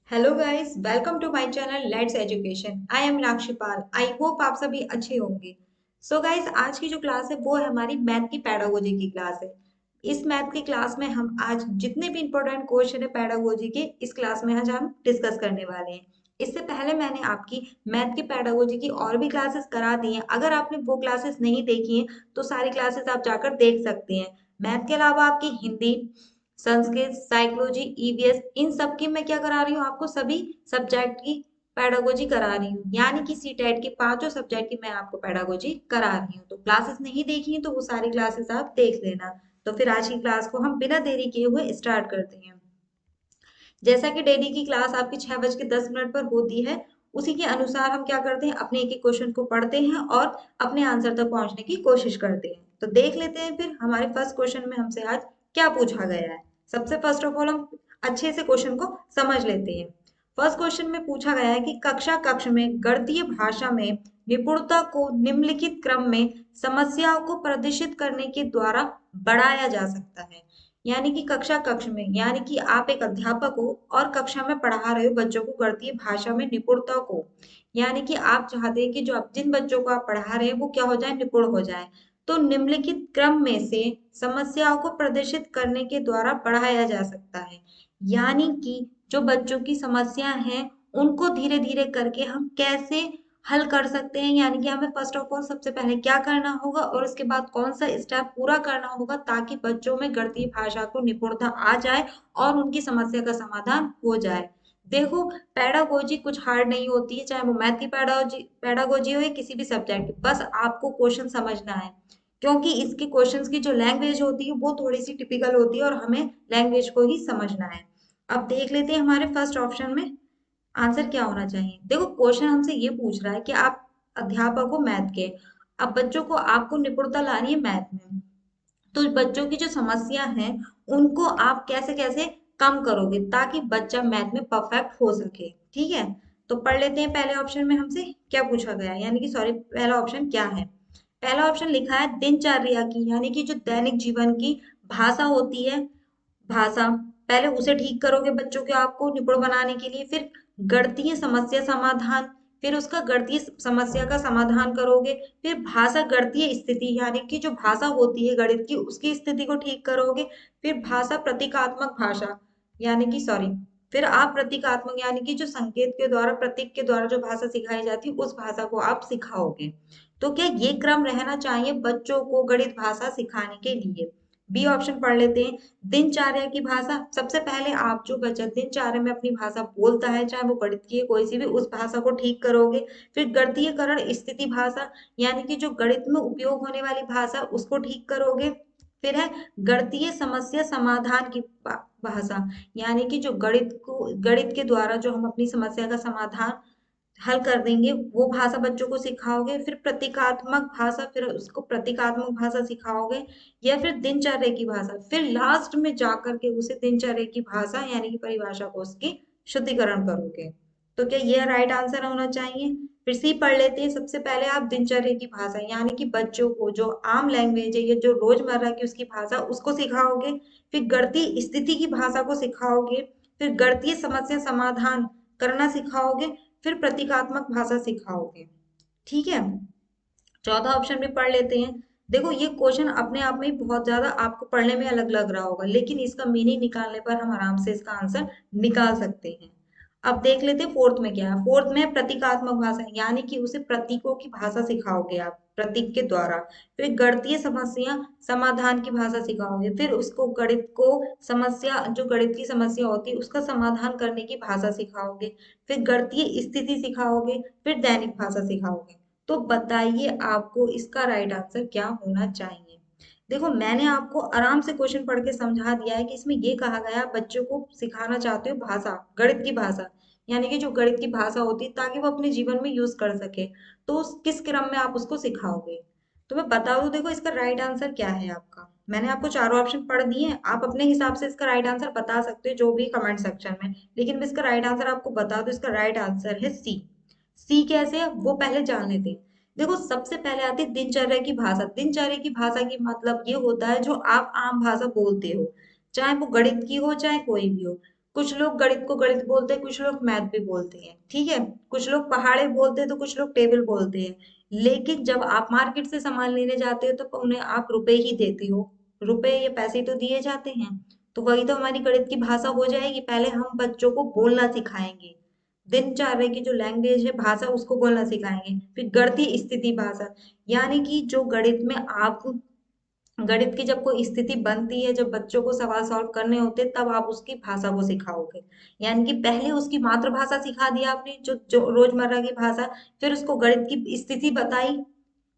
Hello guys, welcome to my channel let's education. I am Meenakshi Pal. I hope आप सभी अच्छे होंगे। सो गाइस, आज की जो क्लास है वो है हमारी मैथ की पैडागोजी की क्लास है। इस मैथ की क्लास में हम आज जितने भी इंपॉर्टेंट क्वेश्चन है पैडागोजी के, इस क्लास में आज हम डिस्कस करने वाले हैं। इससे पहले मैंने आपकी मैथ की पैडागोजी की और भी क्लासेस करा दी हैं। अगर आपने वो क्लासेस नहीं देखी हैं तो सारी क्लासेस आप जाकर देख सकते हैं। मैथ के अलावा आपकी हिंदी, संस्कृत, साइकोलॉजी, ईवीएस, इन सब की मैं क्या करा रही हूँ, आपको सभी सब्जेक्ट की पेडागोजी करा रही हूँ। यानी कि सीटेट के पांचों सब्जेक्ट की मैं आपको पेडागोजी करा रही हूँ। तो क्लासेस नहीं देखी हैं तो वो सारी क्लासेस आप देख लेना। तो फिर आज की क्लास को हम बिना देरी किए हुए स्टार्ट करते हैं। जैसा कि डेली की क्लास आपकी 6:10 पर होती है, उसी के अनुसार हम क्या करते हैं, अपने एक एक क्वेश्चन को पढ़ते हैं और अपने आंसर तक पहुंचने की कोशिश करते हैं। तो देख लेते हैं फिर हमारे फर्स्ट क्वेश्चन में हमसे आज क्या पूछा गया है। सबसे फर्स्ट ऑफ ऑल हम अच्छे से क्वेश्चन को समझ लेते हैं। फर्स्ट क्वेश्चन में पूछा गया है कि कक्षा कक्ष में गणितीय भाषा में निपुणता को निम्नलिखित क्रम में समस्याओं को प्रदर्शित करने के द्वारा बढ़ाया जा सकता है। यानी कि कक्षा कक्ष में, यानी कि आप एक अध्यापक हो और कक्षा में पढ़ा रहे हो बच्चों को गणितीय भाषा में निपुणता को, यानी कि आप चाहते हैं कि जो आप जिन बच्चों को आप पढ़ा रहे हैं वो क्या हो जाए, निपुण हो जाए। तो निम्नलिखित क्रम में से समस्याओं को प्रदर्शित करने के द्वारा बढ़ाया जा सकता है। यानी कि जो बच्चों की समस्या है उनको धीरे धीरे करके हम कैसे हल कर सकते हैं। यानी कि हमें फर्स्ट ऑफ ऑल सबसे पहले क्या करना होगा और उसके बाद कौन सा स्टेप पूरा करना होगा ताकि बच्चों में गणितीय भाषा को निपुणता आ जाए और उनकी समस्या का समाधान हो जाए। देखो, पेडागोजी कुछ हार्ड नहीं होती है, चाहे वो मैथ की पेडागोजी पेडागोजी हो या किसी भी सब्जेक्ट की। बस आपको क्वेश्चन समझना है, क्योंकि इसके क्वेश्चंस की जो लैंग्वेज होती है वो थोड़ी सी टिपिकल होती है और हमें लैंग्वेज को ही समझना है। अब देख लेते हैं हमारे फर्स्ट ऑप्शन में आंसर क्या होना चाहिए। देखो, क्वेश्चन हमसे ये पूछ रहा है कि आप अध्यापक हो मैथ के, अब बच्चों को आपको निपुणता लानी है मैथ में, तो बच्चों की जो समस्या है उनको आप कैसे कैसे कम करोगे ताकि बच्चा मैथ में परफेक्ट हो सके। ठीक है, तो पढ़ लेते हैं पहले ऑप्शन में हमसे क्या पूछा गया है, यानी कि सॉरी, पहला ऑप्शन क्या है। पहला ऑप्शन लिखा है दिनचर्या की, यानी कि जो दैनिक जीवन की भाषा होती है, भाषा, पहले उसे ठीक करोगे बच्चों के आपको निपुण बनाने के लिए। फिर गणितीय समस्या समाधान, फिर उसका गणितीय समस्या का समाधान करोगे। फिर भाषा गणितीय स्थिति, यानी कि जो भाषा होती है गणित की उसकी स्थिति को ठीक करोगे। फिर भाषा प्रतीकात्मक भाषा, यानी कि सॉरी, फिर आप प्रतीकात्मक यानी कि जो संकेत के द्वारा, प्रतीक के द्वारा जो भाषा सिखाई जाती है उस भाषा को आप सिखाओगे। तो क्या ये क्रम रहना चाहिए बच्चों को गणित भाषा सिखाने के लिए। बी ऑप्शन पढ़ लेते हैं, दिनचर्या की भाषा। सबसे पहले आप जो बच्चा दिनचर्या में अपनी भाषा बोलता है, चाहे वो गणित की है कोई सी भी, उस भाषा को ठीक करोगे। फिर गणितीयकरण स्थिति भाषा, यानी कि जो गणित में उपयोग होने वाली भाषा उसको ठीक करोगे। फिर है गणितीय समस्या समाधान की भाषा, यानी कि जो गणित के द्वारा जो हम अपनी समस्या का समाधान हल कर देंगे वो भाषा बच्चों को सिखाओगे। फिर प्रतीकात्मक भाषा, फिर उसको प्रतीकात्मक भाषा सिखाओगे। या फिर दिनचर्या की भाषा, फिर लास्ट में जाकर के उसे दिनचर्या की भाषा यानी कि परिभाषा को उसकी शुद्धिकरण करोगे। तो क्या ये राइट आंसर होना चाहिए। फिर सी पढ़ लेते हैं। सबसे पहले आप दिनचर्या की भाषा यानी कि बच्चों को जो आम लैंग्वेज है या जो रोजमर्रा की उसकी भाषा उसको सिखाओगे। फिर गणितीय स्थिति की भाषा को सिखाओगे। फिर गणितीय समस्या समाधान करना सिखाओगे। फिर प्रतीकात्मक भाषा सिखाओगे। ठीक है, चौथा ऑप्शन भी पढ़ लेते हैं। देखो, ये क्वेश्चन अपने आप में ही बहुत ज्यादा आपको पढ़ने में अलग लग रहा होगा, लेकिन इसका मीनिंग निकालने पर हम आराम से इसका आंसर निकाल सकते हैं। अब देख लेते हैं फोर्थ में क्या है। फोर्थ में प्रतीकात्मक भाषा, यानी कि उसे प्रतीकों की भाषा सिखाओगे आप प्रतीक के द्वारा। फिर गणितीय समस्या समाधान की भाषा सिखाओगे। फिर उसको गणित को समस्या, जो गणित की समस्या होती है उसका समाधान करने की भाषा सिखाओगे। फिर गणितीय स्थिति सिखाओगे। फिर दैनिक भाषा सिखाओगे। तो बताइए आपको इसका राइट आंसर क्या होना चाहिए। देखो, मैंने आपको आराम से क्वेश्चन पढ़ के समझा दिया है कि इसमें ये कहा गया बच्चों को सिखाना चाहते हो भाषा, गणित की भाषा, यानी कि जो गणित की भाषा होती है ताकि वो अपने जीवन में यूज कर सके। तो किस क्रम में आप उसको सिखाओगे। तो मैं बता दूं, देखो इसका राइट आंसर क्या है आपका। मैंने आपको चारों ऑप्शन पढ़ दिए हैं, आप अपने हिसाब से इसका राइट आंसर बता सकते हो जो भी कमेंट सेक्शन में। लेकिन मैं इसका राइट आंसर आपको बता दूं, इसका राइट आंसर है सी। सी कैसे है वो पहले जान लेते हैं। देखो, सबसे पहले आती है दिनचर्या की भाषा। दिनचर्या की भाषा की मतलब ये होता है जो आप आम भाषा बोलते हो, चाहे वो गणित की हो चाहे कोई भी हो। कुछ लोग गणित को गणित बोलते हैं, कुछ लोग मैथ भी बोलते हैं, ठीक है। कुछ लोग पहाड़े बोलते हैं तो कुछ लोग टेबल बोलते हैं। लेकिन जब आप मार्केट से सामान लेने जाते हो तो उन्हें आप रुपए ही देते हो। रुपए या पैसे तो दिए जाते हैं। तो वही तो हमारी गणित की भाषा हो जाएगी। पहले हम बच्चों को बोलना सिखाएंगे, दिनचर्या की जो लैंग्वेज है, भाषा, उसको बोलना सिखाएंगे। फिर गणितीय स्थिति भाषा, यानी कि जो गणित में आप, गणित की जब कोई स्थिति बनती है, जब बच्चों को सवाल सॉल्व करने होते हैं, तब आप उसकी भाषा को सिखाओगे। यानी कि पहले उसकी मातृभाषा सिखा दिया आपने, जो जो रोजमर्रा की भाषा। फिर उसको गणित की स्थिति बताई,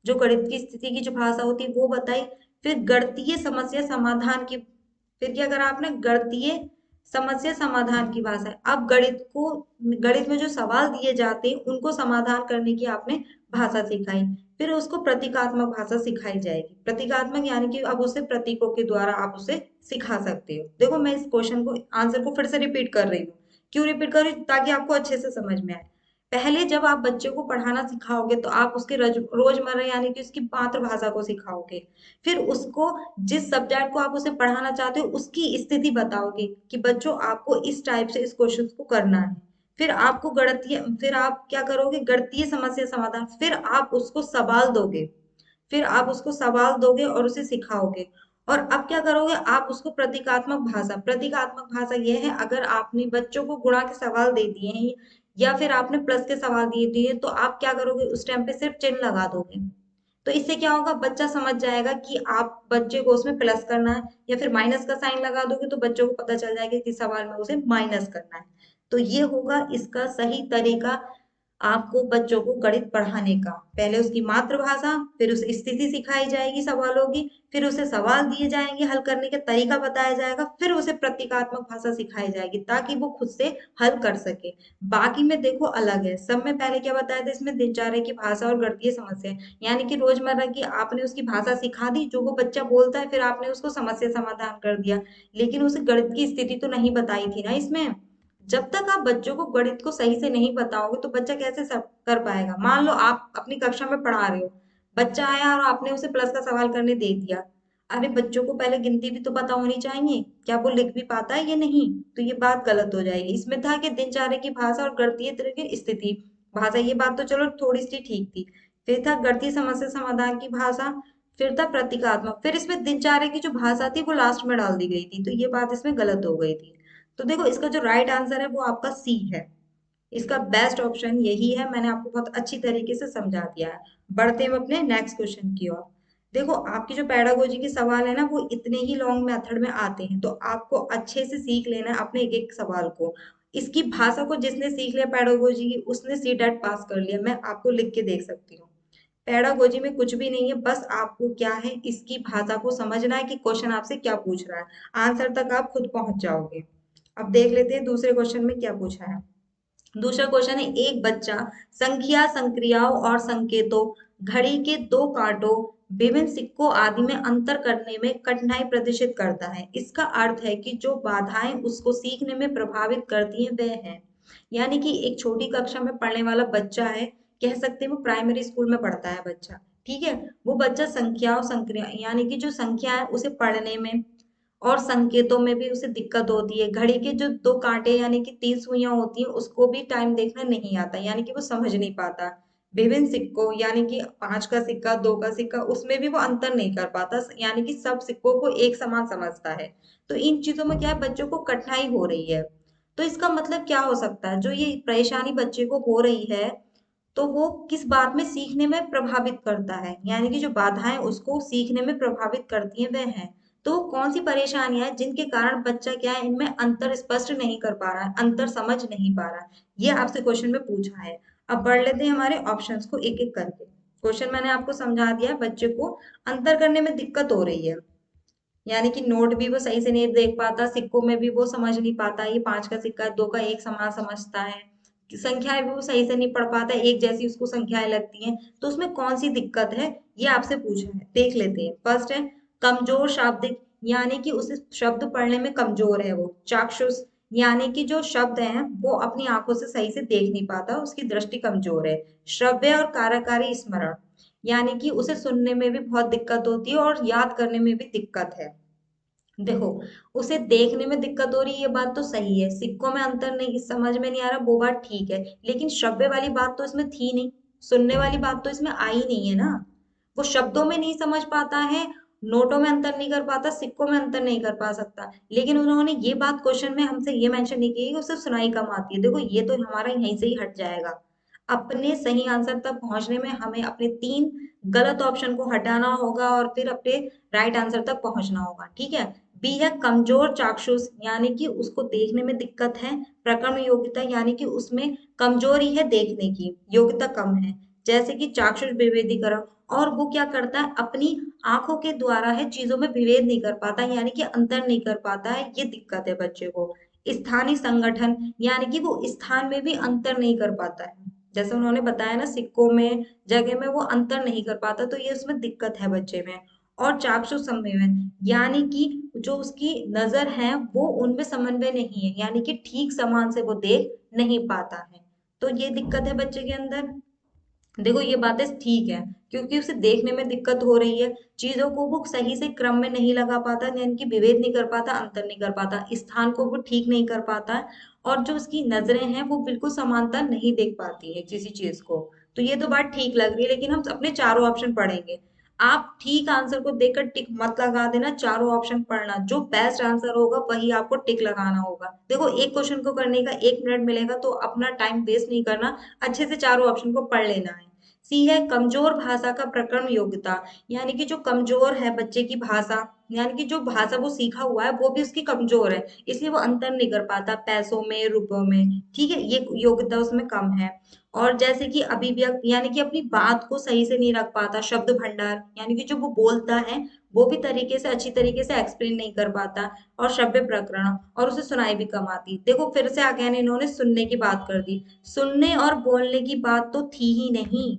जो गणित की स्थिति की जो भाषा होती है वो बताई। फिर गणितीय समस्या समाधान की, फिर क्या करा आपने, गणितीय समस्या समाधान की भाषा। अब गणित में जो सवाल दिए जाते हैं उनको समाधान करने की आपने भाषा सिखाई। फिर उसको प्रतीकात्मक भाषा सिखाई जाएगी। प्रतीकात्मक यानी कि अब उसे प्रतीकों के द्वारा आप उसे सिखा सकते हो। देखो मैं इस क्वेश्चन को, आंसर को फिर से रिपीट कर रही हूँ। क्यों रिपीट कर रही हूँ? ताकि आपको अच्छे से समझ में आए। पहले जब आप बच्चे को पढ़ाना सिखाओगे तो आप उसके रोजमर्रा यानी कि उसकी मातृभाषा को सिखाओगे। फिर उसको, जिस सब्जेक्ट को आप उसे पढ़ाना चाहते हो उसकी स्थिति बताओगे कि बच्चों आपको इस टाइप से इस क्वेश्चन को करना है। फिर आप क्या करोगे, गणितीय समस्या समाधान। फिर आप उसको सवाल दोगे, फिर आप उसको सवाल दोगे और उसे सिखाओगे। और अब क्या करोगे, आप उसको प्रतीकात्मक भाषा, प्रतीकात्मक भाषा यह है, अगर आपने बच्चों को गुणा के सवाल दे दिए हैं या फिर आपने प्लस के सवाल दिए दिए, तो आप क्या करोगे, उस टाइम पे सिर्फ चिन्ह लगा दोगे। तो इससे क्या होगा, बच्चा समझ जाएगा कि आप बच्चे को उसमें प्लस करना है। या फिर माइनस का साइन लगा दोगे तो बच्चों को पता चल जाएगा कि सवाल में उसे माइनस करना है। तो ये होगा इसका सही तरीका आपको बच्चों को गणित पढ़ाने का। पहले उसकी मातृभाषा, फिर उसे स्थिति सिखाई जाएगी सवालों की, फिर उसे सवाल दिए जाएंगे, हल करने का तरीका बताया जाएगा, फिर उसे प्रतीकात्मक भाषा सिखाई जाएगी ताकि वो खुद से हल कर सके। बाकी में देखो अलग है, सब में पहले क्या बताया था, इसमें दिनचर्या की भाषा और गणितीय समस्या, यानी कि रोजमर्रा की आपने उसकी भाषा सिखा दी, जो वो बच्चा बोलता है, फिर आपने उसको समस्या समाधान कर दिया। लेकिन उसे गणित की स्थिति तो नहीं बताई थी ना इसमें। जब तक आप बच्चों को गणित को सही से नहीं बताओगे तो बच्चा कैसे सब कर पाएगा। मान लो आप अपनी कक्षा में पढ़ा रहे हो, बच्चा आया और आपने उसे प्लस का सवाल करने दे दिया। अरे बच्चों को पहले गिनती भी तो पता होनी चाहिए, क्या वो लिख भी पाता है या नहीं। तो ये बात गलत हो जाएगी। इसमें था कि दिनचर्या की भाषा और गणितीय तरह की स्थिति भाषा, ये बात तो चलो थोड़ी सी ठीक थी। फिर था गणितीय समस्या समाधान की भाषा, फिर था प्रतीकात्मक, फिर इसमें दिनचर्या की जो भाषा थी वो लास्ट में डाल दी गई थी, तो ये बात इसमें गलत हो गई थी। तो देखो इसका जो राइट आंसर है वो आपका सी है। इसका बेस्ट ऑप्शन यही है। मैंने आपको बहुत अच्छी तरीके से समझा दिया है। बढ़ते हैं अपने नेक्स्ट क्वेश्चन की ओर। देखो आपकी जो पेडागोजी के सवाल है ना, वो इतने ही लॉन्ग मेथड में आते हैं, तो आपको अच्छे से सीख लेना है अपने एक एक सवाल को। इसकी भाषा को जिसने सीख लिया पेडागोजी की, उसने सी टेट पास कर लिया। मैं आपको लिख के देख सकती हूँ। पेडागोजी में कुछ भी नहीं है, बस आपको क्या है, इसकी भाषा को समझना है कि क्वेश्चन आपसे क्या पूछ रहा है। आंसर तक आप खुद पहुंच जाओगे। अब देख लेते हैं दूसरे क्वेश्चन में क्या पूछा है। दूसरा क्वेश्चन है, एक बच्चा संख्या, संक्रियाओं और संकेतों, घड़ी के दो कांटों, विभिन्न सिक्कों आदि में अंतर करने में कठिनाई प्रदर्शित करता है। इसका अर्थ है कि जो बाधाएं उसको सीखने में प्रभावित करती हैं वह है। यानी कि एक छोटी कक्षा में पढ़ने वाला बच्चा है, कह सकते हैं वो प्राइमरी स्कूल में पढ़ता है बच्चा, ठीक है। वो बच्चा संख्याओं, संक्रिया यानी कि जो संख्या है उसे पढ़ने में और संकेतों में भी उसे दिक्कत होती है। घड़ी के जो दो कांटे यानी कि तीन सुइयां होती हैं उसको भी टाइम देखना नहीं आता, यानी कि वो समझ नहीं पाता। विभिन्न सिक्कों यानी कि 5 का सिक्का, 2 का सिक्का, उसमें भी वो अंतर नहीं कर पाता, यानी कि सब सिक्कों को एक समान समझता है। तो इन चीजों में क्या है, बच्चों को कठिनाई हो रही है। तो इसका मतलब क्या हो सकता है, जो ये परेशानी बच्चे को हो रही है, तो वो किस बात में सीखने में प्रभावित करता है, यानी कि जो बाधाएं उसको सीखने में प्रभावित करती हैं वह है। तो कौन सी परेशानियां हैं जिनके कारण बच्चा क्या है, इनमें अंतर स्पष्ट नहीं कर पा रहा है, अंतर समझ नहीं पा रहा है, ये आपसे क्वेश्चन में पूछा है। अब बढ़ लेते हैं हमारे ऑप्शंस को एक एक करके। क्वेश्चन मैंने आपको समझा दिया है, बच्चे को अंतर करने में दिक्कत हो रही है, यानी कि नोट भी वो सही से नहीं देख पाता, सिक्कों में भी वो समझ नहीं पाता, ये 5 का सिक्का है, 2 का एक समान समझता है, संख्याएं भी वो सही से नहीं पढ़ पाता, एक जैसी उसको संख्याएं लगती हैं। तो उसमें कौन सी दिक्कत है, ये आपसे पूछा है, देख लेते हैं। फर्स्ट है कमजोर शाब्दिक, यानी कि उसे शब्द पढ़ने में कमजोर है वो। चाक्षुष, यानी कि जो शब्द हैं वो अपनी आंखों से सही से देख नहीं पाता, उसकी दृष्टि कमजोर है। श्रव्य और कार्यकारी स्मरण, यानी कि उसे सुनने में भी बहुत दिक्कत होती है और याद करने में भी दिक्कत है। देखो, उसे देखने में दिक्कत हो रही है, ये बात तो सही है, सिक्कों में अंतर नहीं समझ में नहीं आ रहा, वो बात ठीक है, लेकिन श्रव्य वाली बात तो इसमें थी नहीं, सुनने वाली बात तो इसमें आई नहीं है ना। वो शब्दों में नहीं समझ पाता है, नोटों में अंतर नहीं कर पाता, सिक्कों में अंतर नहीं कर पा सकता, लेकिन उन्होंने ये बात क्वेश्चन में हमसे ये मेंशन नहीं की कि उसे सुनाई कम आती है। देखो ये तो हमारा यहीं से ही हट जाएगा। अपने सही आंसर तक पहुंचने में हमें अपने 3 गलत ऑप्शन को हटाना होगा और फिर अपने राइट आंसर तक पहुंचना होगा, ठीक है। बी है कमजोर चाक्षुष, यानी कि उसको देखने में दिक्कत है। प्रकरण योग्यता, यानी कि उसमें कमजोरी है, देखने की योग्यता कम है, जैसे कि चाक्षुष विभेदीकरण। और वो क्या करता है, अपनी आंखों के द्वारा है चीजों में विभेद नहीं कर पाता, यानी कि अंतर नहीं कर पाता है, ये दिक्कत है बच्चे को। स्थानीय संगठन, यानी कि वो स्थान में भी अंतर नहीं कर पाता है, जैसे उन्होंने बताया ना, सिक्कों में जगह में वो अंतर नहीं कर पाता, तो ये उसमें दिक्कत है बच्चे में। और चाक्षु संवेदन, यानी कि जो उसकी नजर है वो उनमें समन्वय नहीं है, यानी कि ठीक समान से वो देख नहीं पाता है, तो ये दिक्कत है बच्चे के अंदर। देखो ये बातें ठीक है, क्योंकि उसे देखने में दिक्कत हो रही है, चीजों को वो सही से क्रम में नहीं लगा पाता, यानी कि विभेद नहीं कर पाता, अंतर नहीं कर पाता, स्थान को वो ठीक नहीं कर पाता है, और जो उसकी नजरें हैं वो बिल्कुल समानता नहीं देख पाती है किसी चीज को। तो ये तो बात ठीक लग रही है, लेकिन हम अपने चारों ऑप्शन पढ़ेंगे। आप ठीक आंसर को देखकर टिक मत लगा देना, चारों ऑप्शन पढ़ना, जो बेस्ट आंसर होगा वही आपको टिक लगाना होगा। देखो एक क्वेश्चन को करने का 1 मिनट मिलेगा, तो अपना टाइम वेस्ट नहीं करना, अच्छे से चारों ऑप्शन को पढ़ लेना है। सी है कमजोर भाषा का प्रकरण योग्यता, यानी कि जो कमजोर है बच्चे की भाषा, यानी कि जो भाषा वो सीखा हुआ है वो भी उसकी कमजोर है, इसलिए वो अंतर नहीं कर पाता पैसों में रुपयों में, ठीक है, ये योग्यता उसमें कम है। और जैसे कि अभिव्यक्ति, यानी कि अपनी बात को सही से नहीं रख पाता, शब्द भंडार, यानी कि जो वो बोलता है वो भी तरीके से अच्छी तरीके से एक्सप्लेन नहीं कर पाता। और शब्द प्रकरण, और उसे सुनाई भी कम आती। देखो फिर से अगेन इन्होंने सुनने की बात कर दी, सुनने और बोलने की बात तो थी ही नहीं,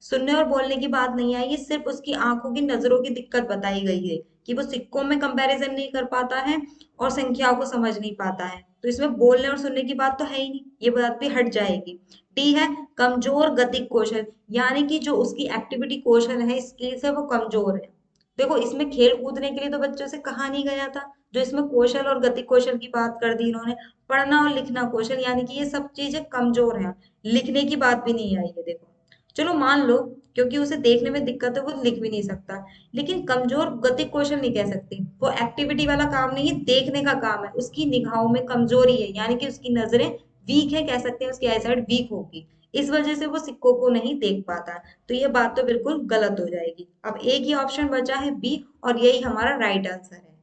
सुनने और बोलने की बात नहीं आई, ये सिर्फ उसकी आंखों की नजरों की दिक्कत बताई गई है, कि वो सिक्कों में कंपैरिजन नहीं कर पाता है और संख्याओं को समझ नहीं पाता है, तो इसमें बोलने और सुनने की बात तो है ही नहीं, ये बात भी हट जाएगी। डी है कमजोर गतिक कौशल, यानी कि जो उसकी एक्टिविटी कौशल है, स्किल्स है, वो कमजोर है। देखो इसमें खेल कूदने के लिए तो बच्चों से कहा नहीं गया था, जो इसमें कौशल और गतिक कौशल की बात कर दी इन्होंने। पढ़ना और लिखना कौशल, यानी कि ये सब चीजें कमजोर हैं, लिखने की बात भी नहीं आई है। देखो चलो मान लो, क्योंकि उसे देखने में दिक्कत है वो लिख भी नहीं सकता, लेकिन कमजोर गतिक कौशल नहीं कह सकती, वो एक्टिविटी वाला काम नहीं है, देखने का काम है, उसकी निगाहों में कमजोरी है, यानी कि उसकी नजरें वीक है, कह सकते हैं उसकी आईसाइट वीक होगी, इस वजह से वो सिक्कों को नहीं देख पाता। तो ये बात तो बिल्कुल गलत हो जाएगी। अब एक ही ऑप्शन बचा है बी, और यही हमारा राइट आंसर है,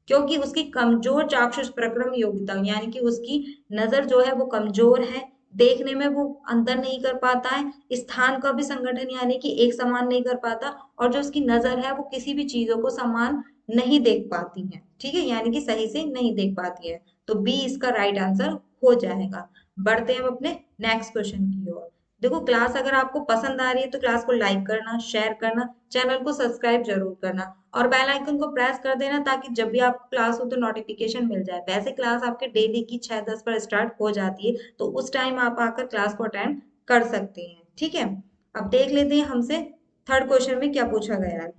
क्योंकि उसकी कमजोर चाक्षुष प्रक्रम योग्यता, यानी कि उसकी नजर जो है वो कमजोर है, देखने में वो अंतर नहीं कर पाता है, स्थान का भी संगठन यानी कि एक समान नहीं कर पाता, और जो उसकी नजर है वो किसी भी चीजों को समान नहीं देख पाती है, ठीक है, यानी कि सही से नहीं देख पाती है। तो बी इसका राइट आंसर हो जाएगा। बढ़ते हैं हम अपने नेक्स्ट क्वेश्चन की ओर। देखो क्लास अगर आपको पसंद आ रही है तो क्लास को लाइक करना, शेयर करना, चैनल को सब्सक्राइब जरूर करना, और बेल आइकन को प्रेस कर देना, ताकि जब भी आपको क्लास हो तो नोटिफिकेशन मिल जाए। वैसे क्लास आपके डेली की 6-10 पर स्टार्ट हो जाती है, तो उस टाइम आप आकर क्लास को अटेंड कर सकते हैं, ठीक है। अब देख लेते हैं हमसे थर्ड क्वेश्चन में क्या पूछा गया है।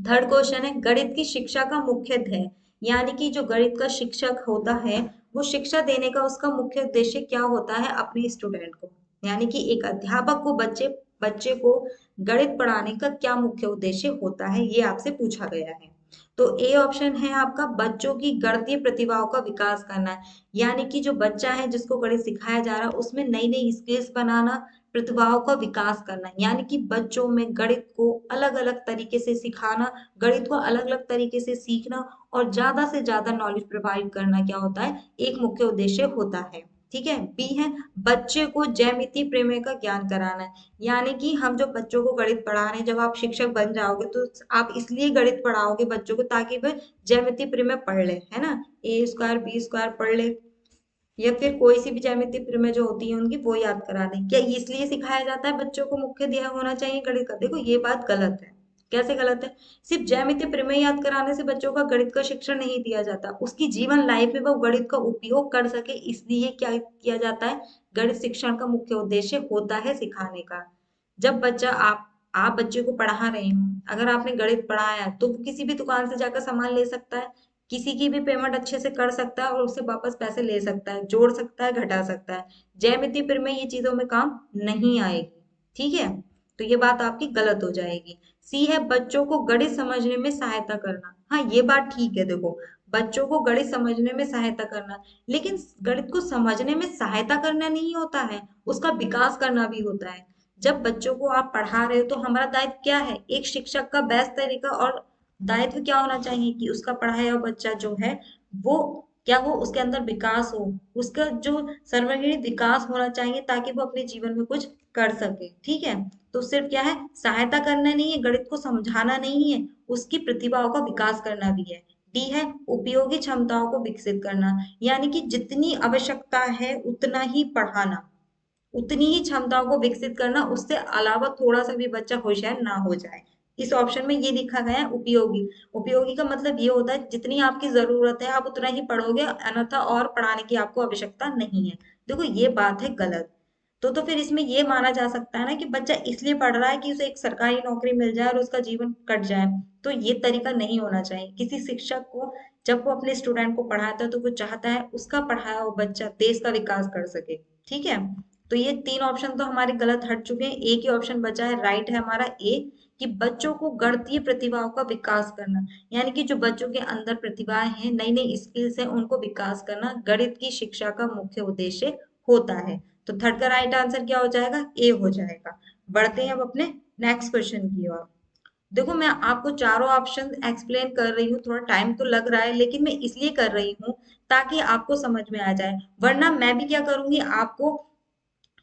थर्ड क्वेश्चन है गणित की शिक्षा का मुख्य ध्येय, यानी कि जो गणित का शिक्षक होता है वो शिक्षा देने का उसका मुख्य उद्देश्य क्या होता है अपने स्टूडेंट को, यानी कि एक अध्यापक को बच्चे बच्चे को गणित पढ़ाने का क्या मुख्य उद्देश्य होता है, ये आपसे पूछा गया है। तो ए ऑप्शन है आपका बच्चों की गणितीय प्रतिभाओं का विकास करना, यानी कि जो बच्चा है जिसको गणित सिखाया जा रहा है उसमें नई नई स्किल्स बनाना, प्रतिभाओं का विकास करना, यानी कि बच्चों में गणित को अलग अलग तरीके से सिखाना, गणित को अलग अलग तरीके से सीखना, और ज्यादा से ज्यादा नॉलेज प्रोवाइड करना क्या होता है, एक मुख्य उद्देश्य होता है, ठीक है। बी है बच्चे को ज्यामिति प्रमेय का ज्ञान कराना, यानी कि हम जो बच्चों को गणित पढ़ा रहे हैं, जब आप शिक्षक बन जाओगे तो आप इसलिए गणित पढ़ाओगे बच्चों को ताकि वह ज्यामिति प्रमेय पढ़ ले, है ना, ए स्क्वायर बी स्क्वायर पढ़ ले, या फिर कोई सी भी ज्यामिति प्रमेय जो होती है उनकी वो याद करा दें, क्या इसलिए सिखाया जाता है बच्चों को मुख्य ध्येय होना चाहिए गणित का? देखो ये बात गलत है। कैसे गलत है? सिर्फ ज्यामिति प्रमेय याद कराने से बच्चों का गणित का शिक्षण नहीं दिया जाता, उसकी जीवन लाइफ में वो गणित का उपयोग कर सके, इसलिए क्या किया जाता है, गणित शिक्षण का मुख्य उद्देश्य होता है सिखाने का। जब बच्चा आप बच्चे को पढ़ा रहे हो, अगर आपने गणित पढ़ाया तो वो किसी भी दुकान से जाकर सामान ले सकता है, किसी की भी पेमेंट अच्छे से कर सकता है और उससे वापस पैसे ले सकता है, जोड़ सकता है, घटा सकता है। ज्यामिति फिर में ये चीजों में काम नहीं आएगी। ठीक है, तो ये बात आपकी गलत हो जाएगी। सी है बच्चों को गणित समझने में सहायता करना। हाँ, ये बात ठीक है। देखो, बच्चों को गणित समझने में सहायता करना, लेकिन गणित को समझने में सहायता करना नहीं होता है, उसका विकास करना भी होता है। जब बच्चों को आप पढ़ा रहे हो तो हमारा दायित्व क्या है? एक शिक्षक का बेस्ट तरीका और दायित्व क्या होना चाहिए कि उसका पढ़ाया हुआ बच्चा जो है वो क्या हो, उसके अंदर विकास हो, उसका जो सर्वांगीण विकास होना चाहिए ताकि वो अपने जीवन में कुछ कर सके। ठीक है, तो सिर्फ क्या है, सहायता करना नहीं है, गणित को समझाना नहीं है, उसकी प्रतिभाओं का विकास करना भी है। डी है उपयोगी क्षमताओं को विकसित करना, यानी कि जितनी आवश्यकता है उतना ही पढ़ाना, उतनी ही क्षमताओं को विकसित करना, उससे अलावा थोड़ा सा भी बच्चा होशियार ना हो जाए। इस ऑप्शन में ये लिखा गया है उपयोगी। उपयोगी का मतलब ये होता है जितनी आपकी जरूरत है आप उतना ही पढ़ोगे, अन्यथा और पढ़ाने की आपको आवश्यकता नहीं है। देखो, ये बात है गलत। तो फिर इसमें ये माना जा सकता है ना कि बच्चा इसलिए पढ़ रहा है कि उसे एक सरकारी नौकरी मिल जाए और उसका जीवन कट जाए। तो ये तरीका नहीं होना चाहिए। किसी शिक्षक को जब वो अपने स्टूडेंट को पढ़ाता है तो वो चाहता है उसका पढ़ाया हुआ बच्चा देश का विकास कर सके। ठीक है, तो ये तीन ऑप्शन तो हमारे गलत हट चुके हैं। एक ही ऑप्शन बचा है, राइट है हमारा ए, कि बच्चों को गणितीय प्रतिभाओं का विकास करना, यानी कि जो बच्चों के अंदर प्रतिभाएं हैं, नई नई स्किल्स हैं, उनको विकास करना गणित की शिक्षा का मुख्य उद्देश्य होता है। तो थर्ड का राइट आंसर क्या हो जाएगा? ए हो जाएगा। बढ़ते हैं अब अपने नेक्स्ट क्वेश्चन की ओर। देखो, मैं आपको चारों ऑप्शन एक्सप्लेन कर रही हूँ, थोड़ा टाइम तो लग रहा है, लेकिन मैं इसलिए कर रही हूँ ताकि आपको समझ में आ जाए। वरना मैं भी क्या करूंगी, आपको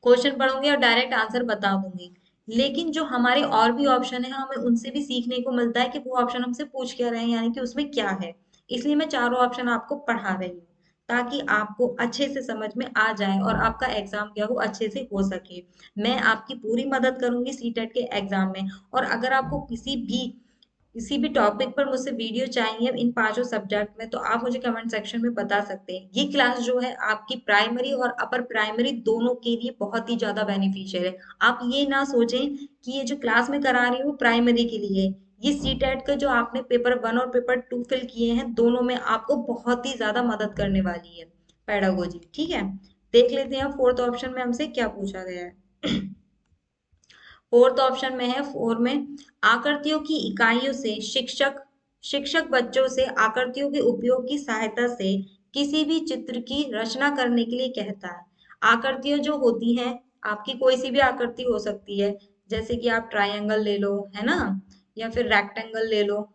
क्वेश्चन पढ़ूंगी और डायरेक्ट आंसर बता दूंगी। लेकिन जो हमारे और भी ऑप्शन है, हमें उनसे भी सीखने को मिलता है कि वो ऑप्शन हमसे पूछ क्या रहे हैं, यानी कि उसमें क्या है। इसलिए मैं चारों ऑप्शन आपको पढ़ा रही हूँ ताकि आपको अच्छे से समझ में आ जाए और आपका एग्जाम क्या हो अच्छे से हो सके। मैं आपकी पूरी मदद करूंगी सीटेट के एग्जाम में। और अगर आपको किसी भी टॉपिक पर मुझसे वीडियो चाहिए इन पांचों सब्जेक्ट में, तो आप मुझे कमेंट सेक्शन में बता सकते हैं। ये क्लास जो है आपकी प्राइमरी और अपर प्राइमरी दोनों के लिए बहुत ही ज्यादा बेनिफिशियल है। आप ये ना सोचें कि ये जो क्लास में करा रही हूँ प्राइमरी के लिए है। ये सी टेट का जो आपने पेपर 1 और पेपर 2 फिल किए हैं, दोनों में आपको बहुत ही ज्यादा मदद करने वाली है पेडागोजी। ठीक है, देख लेते हैं फोर्थ ऑप्शन में हमसे क्या पूछा गया है। फोर्थ ऑप्शन में है, फोर में, आकृतियों की इकाइयों से शिक्षक शिक्षक बच्चों से आकृतियों के उपयोग की सहायता से किसी भी चित्र की रचना करने के लिए कहता है। आकृतियां जो होती हैं, आपकी कोई सी भी आकृति हो सकती है, जैसे कि आप ट्रायंगल ले लो, है ना, या फिर रेक्टेंगल ले लो,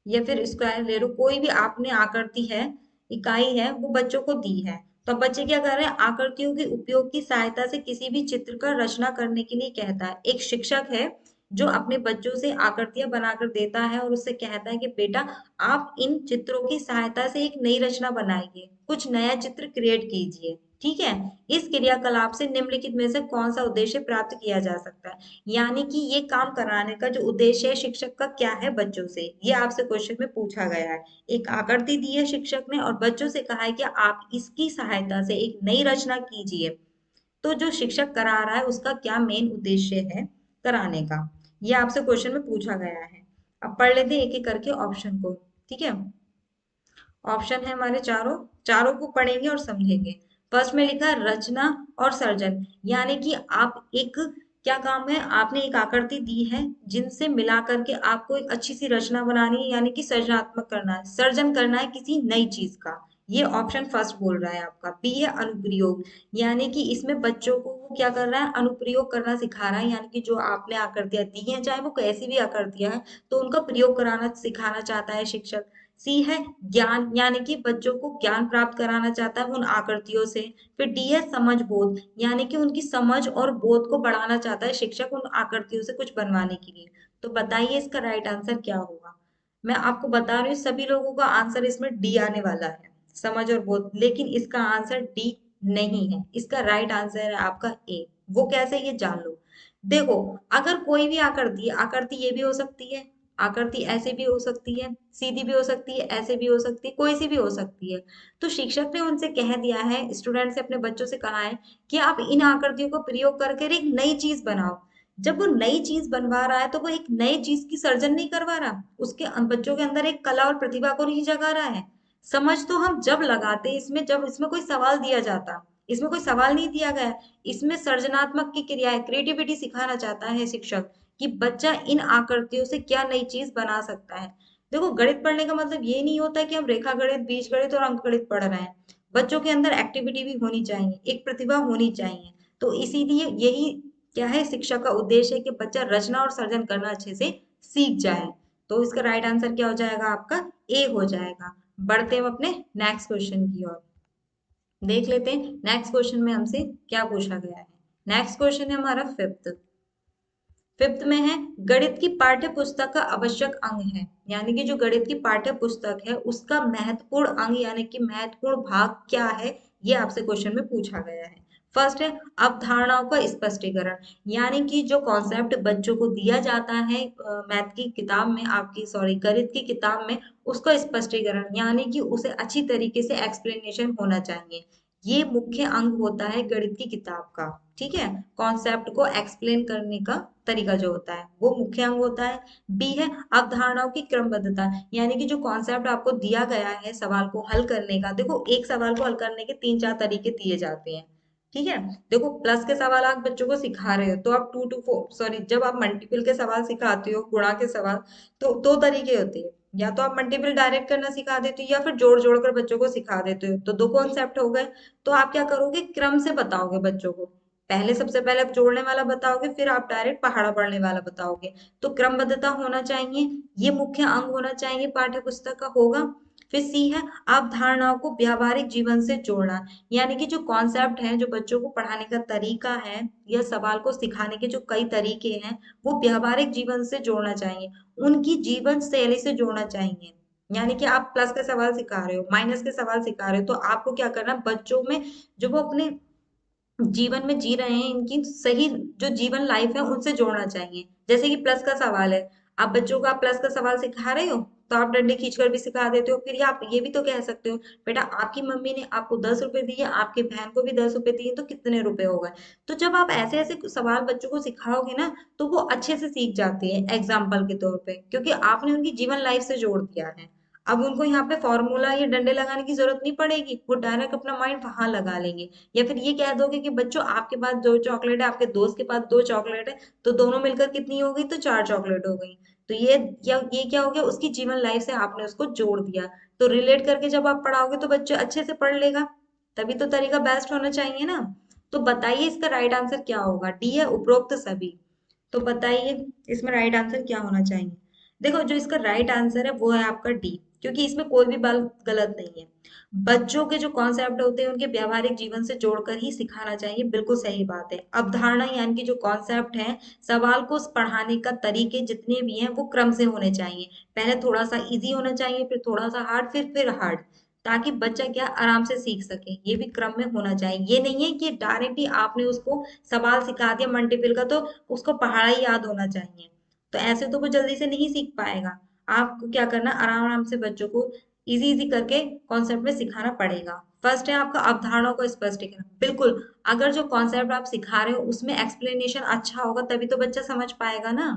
या फिर स्क्वायर ले लो, कोई भी आपने आकृति है, इकाई है, वो बच्चों को दी है। तो अब बच्चे क्या कर रहे हैं, आकृतियों के उपयोग की सहायता से किसी भी चित्र का रचना करने के लिए कहता है। एक शिक्षक है जो अपने बच्चों से आकृतियां बनाकर देता है और उससे कहता है कि बेटा, आप इन चित्रों की सहायता से एक नई रचना बनाइए, कुछ नया चित्र क्रिएट कीजिए। ठीक है, इस क्रियाकलाप से निम्नलिखित में से कौन सा उद्देश्य प्राप्त किया जा सकता है? यानी कि ये काम कराने का जो उद्देश्य है शिक्षक का क्या है बच्चों से, ये आपसे क्वेश्चन में पूछा गया है। एक आकृति दी है शिक्षक ने और बच्चों से कहा है कि आप इसकी सहायता से एक नई रचना कीजिए। तो जो शिक्षक करा रहा है उसका क्या मेन उद्देश्य है कराने का, ये आपसे क्वेश्चन में पूछा गया है। अब पढ़ लेते हैं एक एक करके ऑप्शन को। ठीक है, ऑप्शन है हमारे चारों, चारों को पढ़ेंगे और समझेंगे। फर्स्ट में लिखा है रचना और सर्जन, यानी कि आप एक, क्या काम है, आपने एक आकृति दी है जिनसे मिला करके आपको एक अच्छी सी रचना बनानी है, यानी कि सृजनात्मक करना है, सर्जन करना है किसी नई चीज का। ये ऑप्शन फर्स्ट बोल रहा है आपका। बी है अनुप्रयोग, यानी कि इसमें बच्चों को वो क्या कर रहा है, अनुप्रयोग करना सिखा रहा है, यानी कि जो आपने आकृतियां दी हैं, चाहे वो कैसी भी आकृतियां हैं, तो उनका प्रयोग कराना सिखाना चाहता है शिक्षक। सी है ज्ञान, यानी कि बच्चों को ज्ञान प्राप्त कराना चाहता है उन आकृतियों से। फिर डी है समझ बोध, यानी कि उनकी समझ और बोध को बढ़ाना चाहता है शिक्षक उन आकृतियों से कुछ बनवाने के लिए। तो बताइए इसका राइट आंसर क्या होगा? मैं आपको बता रही हूँ सभी लोगों का आंसर इसमें डी आने वाला है, समझ और बोध, लेकिन इसका आंसर डी नहीं है। इसका राइट आंसर है आपका ए। वो कैसे, ये जान लो। देखो, अगर कोई भी आकृति, आकृति ये भी हो सकती है, आकृति ऐसे भी हो सकती है, सीधी भी हो सकती है, ऐसे भी हो सकती है, कोई सी भी हो सकती है। तो शिक्षक ने उनसे कह दिया है, स्टूडेंट से अपने बच्चों से कहा है कि आप इन आकृतियों को प्रयोग करके एक नई चीज बनाओ। जब वो नई चीज बनवा रहा है तो वो एक नई चीज की सर्जन नहीं करवा रहा, उसके बच्चों के अंदर एक कला और प्रतिभा को नहीं जगा रहा है। समझ तो हम जब लगाते हैं इसमें, जब इसमें कोई सवाल दिया जाता। इसमें कोई सवाल नहीं दिया गया है। इसमें सृजनात्मक की क्रिया है, क्रिएटिविटी सिखाना चाहता है शिक्षक कि बच्चा इन आकृतियों से क्या नई चीज बना सकता है। देखो, गणित पढ़ने का मतलब ये नहीं होता कि हम रेखा गणित, बीज गणित और अंक गणित पढ़ रहे हैं। बच्चों के अंदर एक्टिविटी भी होनी चाहिए, एक प्रतिभा होनी चाहिए। तो इसीलिए यही क्या है, शिक्षा का उद्देश्य है कि बच्चा रचना और सर्जन करना अच्छे से सीख जाए। तो इसका राइट आंसर क्या हो जाएगा आपका? ए हो जाएगा। बढ़ते हैं हम अपने नेक्स्ट क्वेश्चन की ओर। देख लेते हैं नेक्स्ट क्वेश्चन में हमसे क्या पूछा गया है। नेक्स्ट क्वेश्चन है हमारा फिफ्थ। फिफ्थ में है, गणित की पाठ्य पुस्तक का आवश्यक अंग है। यानी कि जो गणित की पाठ्य पुस्तक है उसका महत्वपूर्ण अंग यानी कि महत्वपूर्ण भाग क्या है, ये आपसे क्वेश्चन में पूछा गया है। फर्स्ट है अवधारणाओं का स्पष्टीकरण। यानी कि जो कॉन्सेप्ट बच्चों को दिया जाता है मैथ की किताब में, आपकी सॉरी गणित की किताब में, उसका स्पष्टीकरण यानी कि उसे अच्छी तरीके से एक्सप्लेनेशन होना चाहिए। ये मुख्य अंग होता है गणित की किताब का। ठीक है, कॉन्सेप्ट को एक्सप्लेन करने का तरीका जो होता है वो मुख्य अंग होता है। बी है अवधारणाओं की क्रमबद्धता। यानी कि जो कॉन्सेप्ट आपको दिया गया है सवाल को हल करने का, देखो एक सवाल को हल करने के तीन चार तरीके दिए जाते हैं। ठीक है, देखो प्लस के सवाल आप बच्चों को सिखा रहे हो तो आप 2 to 4 सॉरी, जब आप मल्टीपल के सवाल सिखाते हो, गुणा के सवाल, तो दो तरीके होते हैं। या तो आप मल्टीपल डायरेक्ट करना सिखा देते हो या फिर जोड़ जोड़ कर बच्चों को सिखा देते हो, तो दो कॉन्सेप्ट हो गए। तो आप क्या करोगे, क्रम से बताओगे बच्चों को। पहले सबसे पहले आप जोड़ने वाला बताओगे, फिर आप डायरेक्ट पहाड़ा पढ़ने वाला बताओगे। तो क्रमबद्धता होना चाहिए, ये मुख्य अंग होना चाहिए पाठ्य पुस्तक का होगा। फिर सी है अवधारणाओं को व्यावहारिक जीवन से जोड़ना। यानी कि जो कॉन्सेप्ट है, जो बच्चों को पढ़ाने का तरीका है या सवाल को सिखाने के जो कई तरीके हैं, वो व्यावहारिक जीवन से जोड़ना चाहिए, उनकी जीवन शैली से जोड़ना चाहिए। यानी कि आप प्लस के सवाल सिखा रहे हो, माइनस के सवाल सिखा रहे हो, तो आपको क्या करना, बच्चों में जो वो अपने जीवन में जी रहे हैं, इनकी सही जो जीवन लाइफ है उनसे जोड़ना चाहिए। जैसे कि प्लस का सवाल है, आप बच्चों को आप प्लस का सवाल सिखा रहे हो, तो आप डंडे खींचकर भी सिखा देते हो। फिर आप ये भी तो कह सकते हो, बेटा आपकी मम्मी ने आपको 10 रुपए दिए, आपके बहन को भी 10 रुपए दिए, तो कितने रुपए हो गए। तो जब आप ऐसे ऐसे सवाल बच्चों को सिखाओगे ना, तो वो अच्छे से सीख जाते हैं एग्जाम्पल के तौर पे, क्योंकि आपने उनकी जीवन लाइफ से जोड़ दिया है। अब उनको यहाँ पे फॉर्मूला या डंडे लगाने की जरूरत नहीं पड़ेगी, वो डायरेक्ट अपना माइंड वहां लगा लेंगे। या फिर ये कह दोगे कि बच्चों आपके पास 2 चॉकलेट है, आपके दोस्त के पास 2 चॉकलेट है, तो दोनों मिलकर कितनी हो गई, तो 4 चॉकलेट हो गई। तो ये क्या हो गया, उसकी जीवन लाइफ से आपने उसको जोड़ दिया। तो रिलेट करके जब आप पढ़ाओगे तो बच्चा अच्छे से पढ़ लेगा। तभी तो तरीका बेस्ट होना चाहिए ना। तो बताइए इसका राइट आंसर क्या होगा? डी है उपरोक्त सभी। तो बताइए इसमें राइट आंसर क्या होना चाहिए? देखो, जो इसका राइट आंसर है वो है आपका डी, क्योंकि इसमें कोई भी बात गलत नहीं है। बच्चों के जो कॉन्सेप्ट होते हैं उनके व्यावहारिक जीवन से जोड़कर ही सिखाना चाहिए, बिल्कुल सही बात है। अवधारणा यानी कि जो कॉन्सेप्ट है, सवाल को पढ़ाने का तरीके जितने भी हैं वो क्रम से होने चाहिए। पहले थोड़ा सा इजी होना चाहिए, फिर थोड़ा सा हार्ड, फिर हार्ड, ताकि बच्चा क्या आराम से सीख सके। ये भी क्रम में होना चाहिए। ये नहीं है कि डायरेक्ट ही आपने उसको सवाल सिखा दिया मल्टीपल का तो उसको पहाड़ा ही याद होना चाहिए। तो ऐसे तो वो जल्दी से नहीं सीख पाएगा। आपको क्या करना, आराम आराम से बच्चों को इजी इजी करके कॉन्सेप्ट में सिखाना पड़ेगा। फर्स्ट है आपका अवधारणाओं को स्पष्टीकरण। बिल्कुल, अगर जो कॉन्सेप्ट आप सिखा रहे हो उसमें एक्सप्लेनेशन अच्छा होगा तभी तो बच्चा समझ पाएगा ना।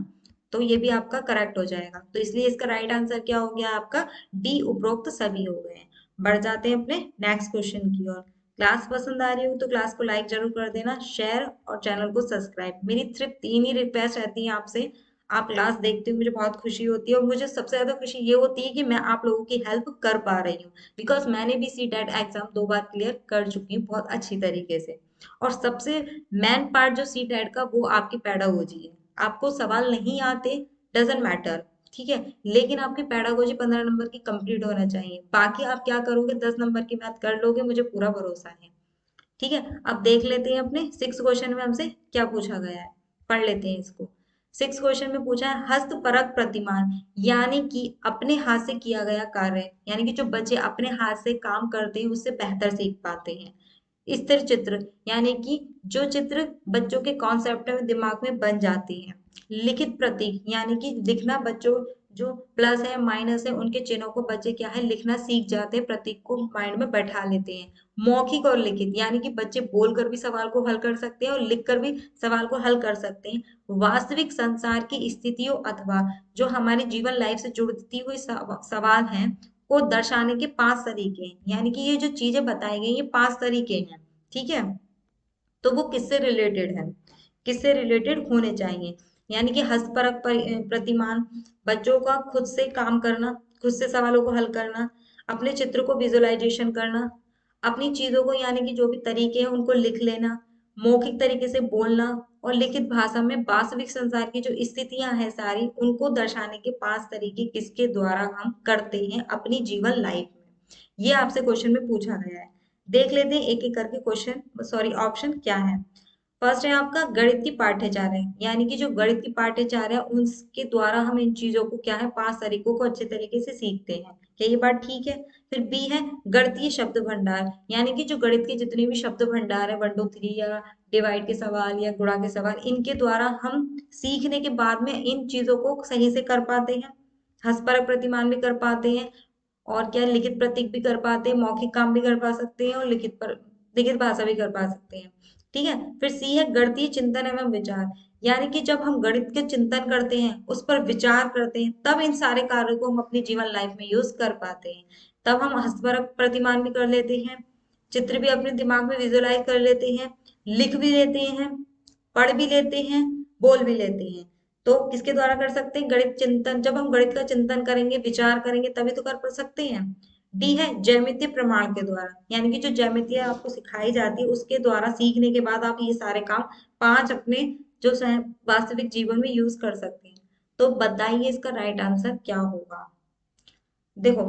तो ये भी आपका करेक्ट हो जाएगा। तो इसलिए इसका राइट आंसर क्या हो गया आपका? डी, उपरोक्त सभी हो गए हैं। बढ़ जाते हैं अपने नेक्स्ट क्वेश्चन की ओर। क्लास पसंद आ रही हो तो क्लास को लाइक जरूर कर देना, शेयर और चैनल को सब्सक्राइब। मेरी सिर्फ 3 ही रिक्वेस्ट रहती है आपसे। आप क्लास देखते हो मुझे बहुत खुशी होती है, और मुझे सबसे ज्यादा खुशी ये होती है कि मैं आप लोगों की हेल्प कर पा रही हूँ। बिकॉज मैंने भी सी टेट एग्जाम 2 बार क्लियर कर चुकी हूँ बहुत अच्छी तरीके से। और सबसे मेन पार्ट जो सी टेट का, वो आपकी पेडागोजी है। आपको सवाल नहीं आते, डजेंट मैटर, ठीक है, लेकिन आपकी पेडागोजी 15 नंबर की कंप्लीट होना चाहिए। बाकी आप क्या करोगे, 10 नंबर की मैथ कर लोगे, मुझे पूरा भरोसा है। ठीक है, अब देख लेते हैं अपने सिक्स क्वेश्चन में हमसे क्या पूछा गया है। पढ़ लेते हैं इसको। सिक्स क्वेश्चन में पूछा है हस्तपरक प्रतिमान। यानी कि अपने हाथ से किया गया कार्य, यानी कि जो बच्चे अपने हाथ से काम करते हैं उससे बेहतर सीख पाते हैं। स्थिर चित्र, यानी कि जो चित्र बच्चों के कॉन्सेप्ट में दिमाग में बन जाते हैं। लिखित प्रतीक, यानी कि लिखना बच्चों, जो प्लस है माइनस है उनके चिन्हों को बच्चे क्या है लिखना सीख जाते हैं, प्रतीक को माइंड में बैठा लेते हैं। मौखिक और लिखित, यानी कि बच्चे बोलकर भी सवाल को हल कर सकते हैं और लिखकर भी सवाल को हल कर सकते हैं। वास्तविक संसार की स्थितियों अथवा जो हमारी जीवन लाइफ से जुड़ती हुई सवाल हैं को दर्शाने के 5 तरीके हैं, यानी कि ये जो चीजें बताई गई ये 5 तरीके हैं, ठीक है। तो वो किससे रिलेटेड है, किससे रिलेटेड होने चाहिए, यानी कि हस्तपरक प्रतिमान, बच्चों का खुद से काम करना, खुद से सवालों को हल करना, अपने चित्र को विजुअलाइजेशन करना, अपनी चीजों को यानी कि जो भी तरीके हैं उनको लिख लेना, मौखिक तरीके से बोलना, और लिखित भाषा में वास्तविक संसार की जो स्थितियां हैं सारी उनको दर्शाने के 5 तरीके किसके द्वारा हम करते हैं अपनी जीवन लाइफ में, ये आपसे क्वेश्चन में पूछा गया है। देख लेते हैं एक एक करके क्वेश्चन, सॉरी ऑप्शन क्या है। फर्स्ट है आपका गणित की पाठ्यचार्य, यानी कि जो गणित की पाठ्यचार्य है उसके द्वारा हम इन चीजों को क्या है 5 तरीकों को अच्छे तरीके से सीखते हैं, क्या ये बात ठीक है। फिर बी है गणितीय शब्द भंडार, यानी कि जो गणित के जितने भी शब्द भंडार है 1 2 3 या डिवाइड के सवाल या गुणा के सवाल, इनके द्वारा हम सीखने के बाद में इन चीजों को सही से कर पाते हैं, हस्तपरक प्रतिमान भी कर पाते हैं, और क्या लिखित प्रतीक भी कर पाते हैं, मौखिक काम भी कर पा सकते हैं, और लिखित भाषा भी कर पा सकते हैं, ठीक है। फिर सी है गणितीय चिंतन एवं विचार, यानी कि जब हम गणित के चिंतन करते हैं उस पर विचार करते हैं तब इन सारे कार्यों को हम अपनी जीवन लाइफ में यूज कर पाते हैं, तब हम हस्तपरक प्रतिमान भी कर लेते हैं, चित्र भी अपने दिमाग में विजुअलाइज कर लेते हैं, लिख भी लेते हैं, पढ़ भी लेते हैं, बोल भी लेते हैं। तो किसके द्वारा कर सकते हैं, गणित चिंतन, जब हम गणित का चिंतन करेंगे विचार करेंगे तभी तो कर सकते हैं। डी है ज्यामितीय प्रमाण के द्वारा, यानी कि जो ज्यामितीय आपको सिखाई जाती है उसके द्वारा सीखने के बाद आप ये सारे काम 5 अपने जो वास्तविक जीवन में यूज कर सकते हैं। तो बताइए इसका राइट आंसर क्या होगा। देखो,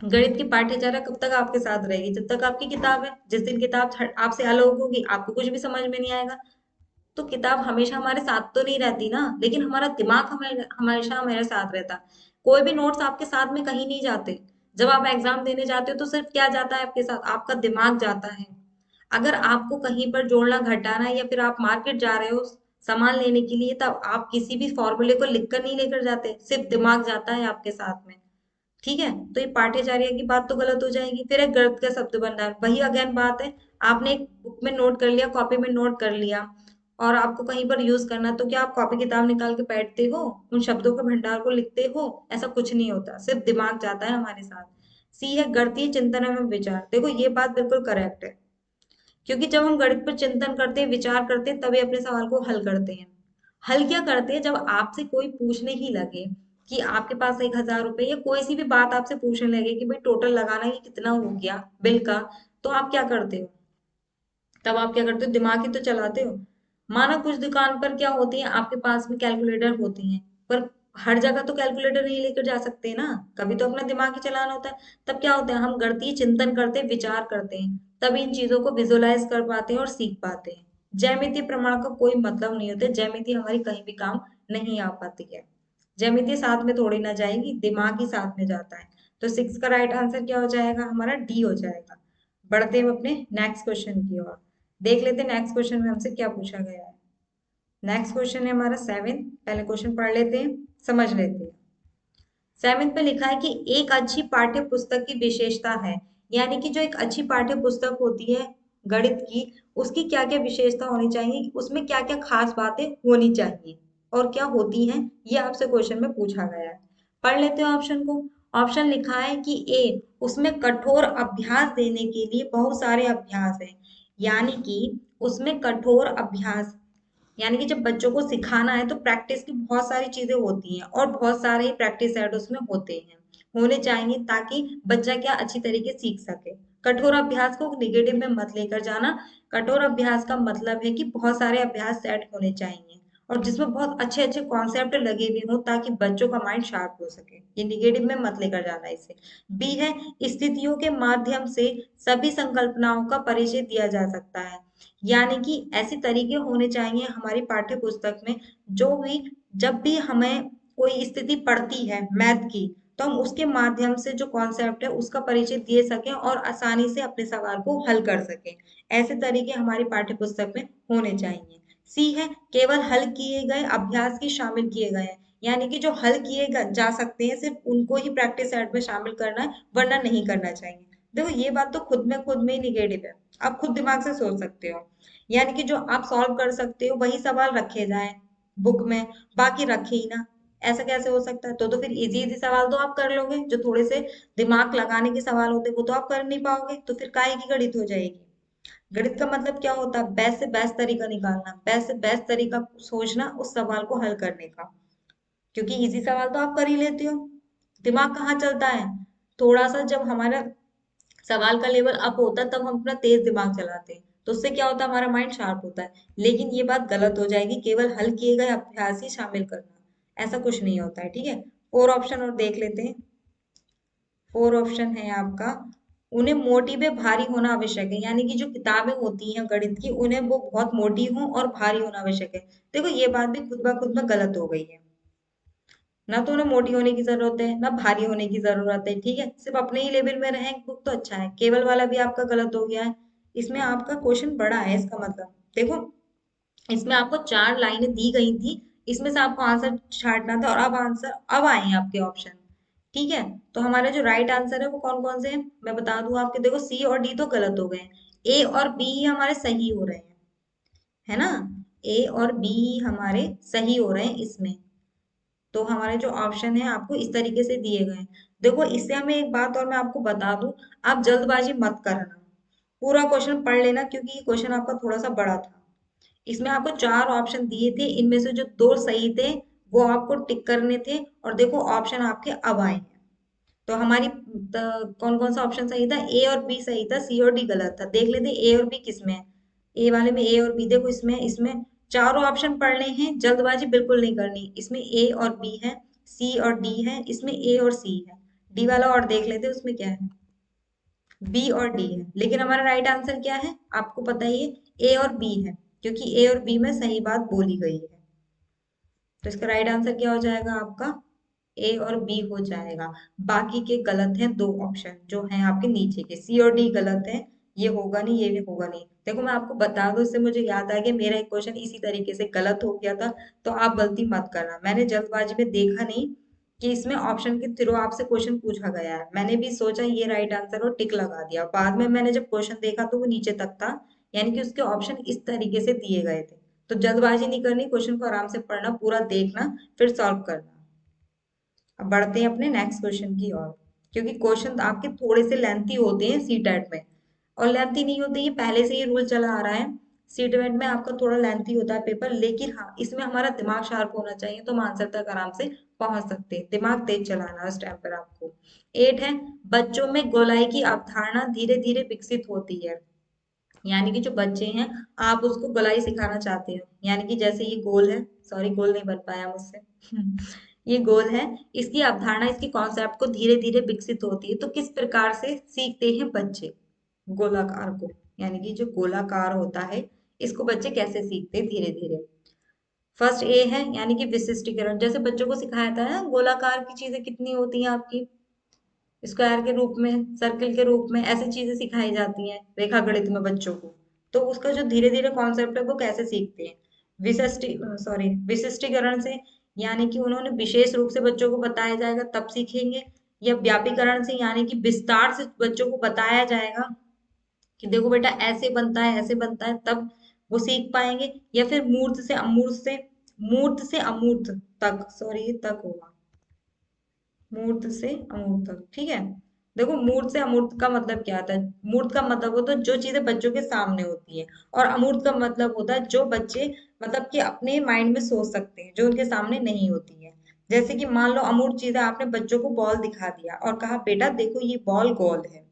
गणित की पाठ्यचारा कब तक आपके साथ रहेगी, जब तक आपकी किताब है, जिस दिन किताब आपसे अलग होगी आपको कुछ भी समझ में नहीं आएगा। तो किताब हमेशा हमारे साथ तो नहीं रहती ना, लेकिन हमारा दिमाग हमेशा हमारे साथ रहता। कोई भी नोट्स आपके साथ में कहीं नहीं जाते, जब आप एग्जाम देने जाते हो तो सिर्फ क्या जाता है आपके साथ, आपका दिमाग जाता है। अगर आपको कहीं पर जोड़ना घटाना है या फिर आप मार्केट जा रहे हो सामान लेने के लिए, तब आप किसी भी फॉर्मूले को लिख कर नहीं लेकर जाते, सिर्फ दिमाग जाता है आपके साथ में, ठीक है। तो ये पाठ्यचर्या की बात तो गलत हो जाएगी। फिर एक गणित का शब्द भंडार, वही अगेन बात है, आपने एक बुक में नोट कर लिया, कॉपी में नोट कर लिया, और आपको कहीं पर यूज करना, तो क्या आप कॉपी किताब निकाल के बैठते हो, उन शब्दों के भंडार को लिखते हो, ऐसा कुछ नहीं होता, सिर्फ दिमाग जाता है हमारे साथ। सी है गणितीय चिंतन एवं विचार, देखो ये बात बिल्कुल करेक्ट है, क्योंकि जब हम गणित पर चिंतन करते हैं विचार करते हैं तभी अपने सवाल को हल करते हैं। हल क्या करते हैं, जब आपसे कोई पूछने ही लगे कि आपके पास 1,000 रुपए या कोई सी भी बात आपसे पूछने लगे कि भाई टोटल लगाना ये कितना हो गया बिल का, तो आप क्या करते हो, तब आप क्या करते हो, दिमाग ही तो चलाते हो। माना कुछ दुकान पर क्या होती है, आपके पास में कैलकुलेटर होती है, पर हर जगह तो कैलकुलेटर नहीं लेकर जा सकते ना, कभी तो अपना दिमाग ही चलाना होता है। तब क्या होता है, हम गणितीय चिंतन करते हैं, विचार करते हैं, तब इन चीजों को विजुअलाइज कर पाते हैं और सीख पाते हैं। ज्यामितीय प्रमाण का कोई मतलब नहीं होता, ज्यामिति हमारी कहीं भी काम नहीं आ पाती है, ज्यामिति साथ में थोड़ी ना जाएगी, दिमाग ही साथ में जाता है। तो 6 का राइट आंसर क्या हो जाएगा, हमारा डी हो जाएगा। बढ़ते हैं अपने नेक्स्ट क्वेश्चन की ओर, देख लेते हैं नेक्स्ट क्वेश्चन में हमसे क्या पूछा गया है। नेक्स्ट क्वेश्चन है हमारा 7, पहले क्वेश्चन पढ़ लेते हैं, समझ लेते हैं। 7 पे लिखा है कि एक अच्छी पाठ्य पुस्तक की विशेषता है, यानी कि जो एक अच्छी पाठ्य पुस्तक होती है गणित की, उसकी क्या क्या विशेषता होनी चाहिए, उसमें क्या क्या खास बातें होनी चाहिए और क्या होती हैं, ये आपसे क्वेश्चन में पूछा गया है। पढ़ लेते हो ऑप्शन को। ऑप्शन लिखा है कि ए, उसमें कठोर अभ्यास देने के लिए बहुत सारे अभ्यास हैं, यानी कि उसमें कठोर अभ्यास, यानी कि जब बच्चों को सिखाना है तो प्रैक्टिस की बहुत सारी चीजें होती हैं और बहुत सारे ही प्रैक्टिस सेट उसमें होते हैं, होने चाहिए, ताकि बच्चा क्या अच्छी तरीके सीख सके। कठोर अभ्यास को निगेटिव में मत लेकर जाना, कठोर अभ्यास का मतलब है कि बहुत सारे अभ्यास सेट होने चाहिए और जिसमें बहुत अच्छे अच्छे कॉन्सेप्ट लगे हुए हों ताकि बच्चों का माइंड शार्प हो सके, ये निगेटिव में मत लेकर जाना इसे। बी है स्थितियों के माध्यम से सभी संकल्पनाओं का परिचय दिया जा सकता है, यानी कि ऐसे तरीके होने चाहिए हमारी पाठ्य पुस्तक में, जो भी जब भी हमें कोई स्थिति पड़ती है मैथ की, तो हम उसके माध्यम से जो कॉन्सेप्ट है उसका परिचय दे सकें और आसानी से अपने सवाल को हल कर सकें, ऐसे तरीके हमारी पाठ्य पुस्तक में होने चाहिए। सी है केवल हल किए गए अभ्यास ही शामिल किए गए हैं, यानी कि जो हल किए जा सकते हैं सिर्फ उनको ही प्रैक्टिस सेट में शामिल करना है, वरना नहीं करना चाहिए। देखो ये बात तो खुद में ही निगेटिव है, आप खुद दिमाग से सोच सकते हो, यानी कि जो आप सॉल्व कर सकते हो वही सवाल रखे जाएं बुक में, बाकी रखे ही ना, ऐसा कैसे हो सकता है? तो फिर इजी इजी सवाल तो आप कर लोगे, जो थोड़े से दिमाग लगाने के सवाल होते हैं वो तो आप कर नहीं पाओगे, तो फिर काहे की गणित हो जाएगी। गणित का मतलब क्या होता है? बेस्ट से बेस्ट तरीका निकालना, बेस्ट से बेस्ट तरीका सोचना उस सवाल को हल करने का। क्योंकि इजी सवाल तो आप कर ही लेते हो, दिमाग कहाँ चलता है? थोड़ा सा जब हमारा सवाल का लेवल अप होता है तब हम अपना तेज दिमाग चलाते हैं, तो उससे क्या होता है? हमारा माइंड शार्प होता है। लेकिन ये बात गलत हो जाएगी केवल हल किए गए अभ्यास ही शामिल करना, ऐसा कुछ नहीं होता है, ठीक है। फोर ऑप्शन और देख लेते हैं। फोर ऑप्शन है आपका, उन्हें मोटी व भारी होना आवश्यक है, यानी कि जो किताबें होती हैं गणित की उन्हें वो बहुत मोटी हों और भारी होना आवश्यक है। देखो ये बात भी खुद ब खुद में गलत हो गई है, ना तो उन्हें मोटी होने की जरूरत है ना भारी होने की जरूरत है, ठीक है। सिर्फ अपने ही लेवल में रहें बुक तो अच्छा है, केवल वाला भी आपका गलत हो गया है। इसमें आपका क्वेश्चन बड़ा है, इसका मतलब देखो इसमें आपको चार लाइनें दी गई थी, इसमें से आपको आंसर छांटना था और अब आंसर अब आए हैं आपके ऑप्शन, ठीक है। तो हमारे जो राइट आंसर है वो कौन कौन से हैं मैं बता दूं आपके, देखो सी और डी तो गलत हो गए हैं, ए और बी ही हमारे सही हो रहे हैं, है ना। ए और बी ही हमारे सही हो रहे हैं इसमें। तो हमारे जो ऑप्शन है आपको इस तरीके से दिए गए हैं। देखो इससे हमें एक बात और मैं आपको बता दूं, आप जल्दबाजी मत करना, पूरा क्वेश्चन पढ़ लेना, क्योंकि ये क्वेश्चन आपका थोड़ा सा बड़ा था। इसमें आपको चार ऑप्शन दिए थे, इनमें से जो दो सही थे वो आपको टिक करने थे, और देखो ऑप्शन आपके अब आए हैं। तो हमारी कौन कौन सा ऑप्शन सही था? ए और बी सही था, सी और डी गलत था। देख लेते ए और बी किसमें है। ए वाले में ए और बी, देखो इसमें इसमें चारों ऑप्शन पढ़ने हैं, जल्दबाजी बिल्कुल नहीं करनी। इसमें ए और बी है, सी और डी है, इसमें ए और सी है। डी वाला और देख लेते हैं उसमें क्या है, बी और डी है। लेकिन हमारा राइट आंसर क्या है आपको पता ही है, ए और बी है, क्योंकि ए और बी में सही बात बोली गई है। तो इसका राइट आंसर क्या हो जाएगा आपका? ए और बी हो जाएगा। बाकी के गलत हैं दो ऑप्शन जो हैं आपके नीचे के, सी और डी गलत है, ये होगा नहीं, ये भी होगा नहीं। देखो मैं आपको बता दूं, इससे मुझे याद आ गया मेरा एक क्वेश्चन इसी तरीके से गलत हो गया था, तो आप गलती मत करना। मैंने जल्दबाजी में देखा नहीं कि इसमें ऑप्शन के थ्रू आपसे क्वेश्चन पूछा गया है, मैंने भी सोचा ये राइट आंसर और टिक लगा दिया। बाद में मैंने जब क्वेश्चन देखा तो वो नीचे तक था, यानी कि उसके ऑप्शन इस तरीके से दिए गए थे। तो जल्दबाजी नहीं करनी, क्वेश्चन को आराम से पढ़ना, पूरा देखना, फिर सॉल्व करना। अब बढ़ते हैं अपने नेक्स्ट क्वेश्चन की ओर, क्योंकि क्वेश्चन आपके थोड़े से लेंथी होते हैं सी टेट में, और लेंथी नहीं होते, ये पहले से ही रूल चला आ रहा है। सी टेट में आपका थोड़ा लेंथी होता है पेपर, लेकिन हाँ इसमें हमारा दिमाग शार्प होना चाहिए, तो हम आंसर तक आराम से पहुंच सकते हैं। दिमाग तेज चलाना है उस टाइम पर आपको। एट है, बच्चों में गोलाई की अवधारणा धीरे धीरे विकसित होती है, यानी कि जो बच्चे हैं आप उसको गोलाई सिखाना चाहते हो, यानी कि जैसे ये गोल है, सॉरी गोल नहीं बन पाया मुझसे ये गोल है, इसकी अवधारणा इसकी कॉन्सेप्ट को धीरे धीरे विकसित होती है, तो किस प्रकार से सीखते हैं बच्चे गोलाकार को, यानी कि जो गोलाकार होता है इसको बच्चे कैसे सीखते हैं धीरे धीरे। फर्स्ट ए है, यानी कि विशिष्टीकरण, जैसे बच्चों को सिखाया था ना गोलाकार की चीजें कितनी होती हैं आपकी, स्क्वायर के रूप में, सर्किल के रूप में, ऐसी चीजें सिखाई जाती हैं रेखा गणित में बच्चों को। तो उसका जो धीरे धीरे कॉन्सेप्ट है वो कैसे सीखते हैं, विशिष्टीकरण से, यानी कि उन्होंने विशेष रूप से बच्चों को बताया जाएगा तब सीखेंगे, या व्यापीकरण से, यानी कि विस्तार से बच्चों को बताया जाएगा कि देखो बेटा ऐसे बनता है ऐसे बनता है, तब वो सीख पाएंगे, या फिर मूर्त से अमूर्त तक, सॉरी तक होगा, मूर्त से अमूर्त तक, ठीक है। देखो मूर्त से अमूर्त का मतलब क्या आता है? मूर्त का मतलब होता है जो चीजें बच्चों के सामने होती है, और अमूर्त का मतलब होता है जो बच्चे मतलब कि अपने माइंड में सोच सकते हैं, जो उनके सामने नहीं होती है। जैसे कि मान लो अमूर्त चीजें, आपने बच्चों को बॉल दिखा दिया और कहा बेटा देखो ये बॉल गोल है,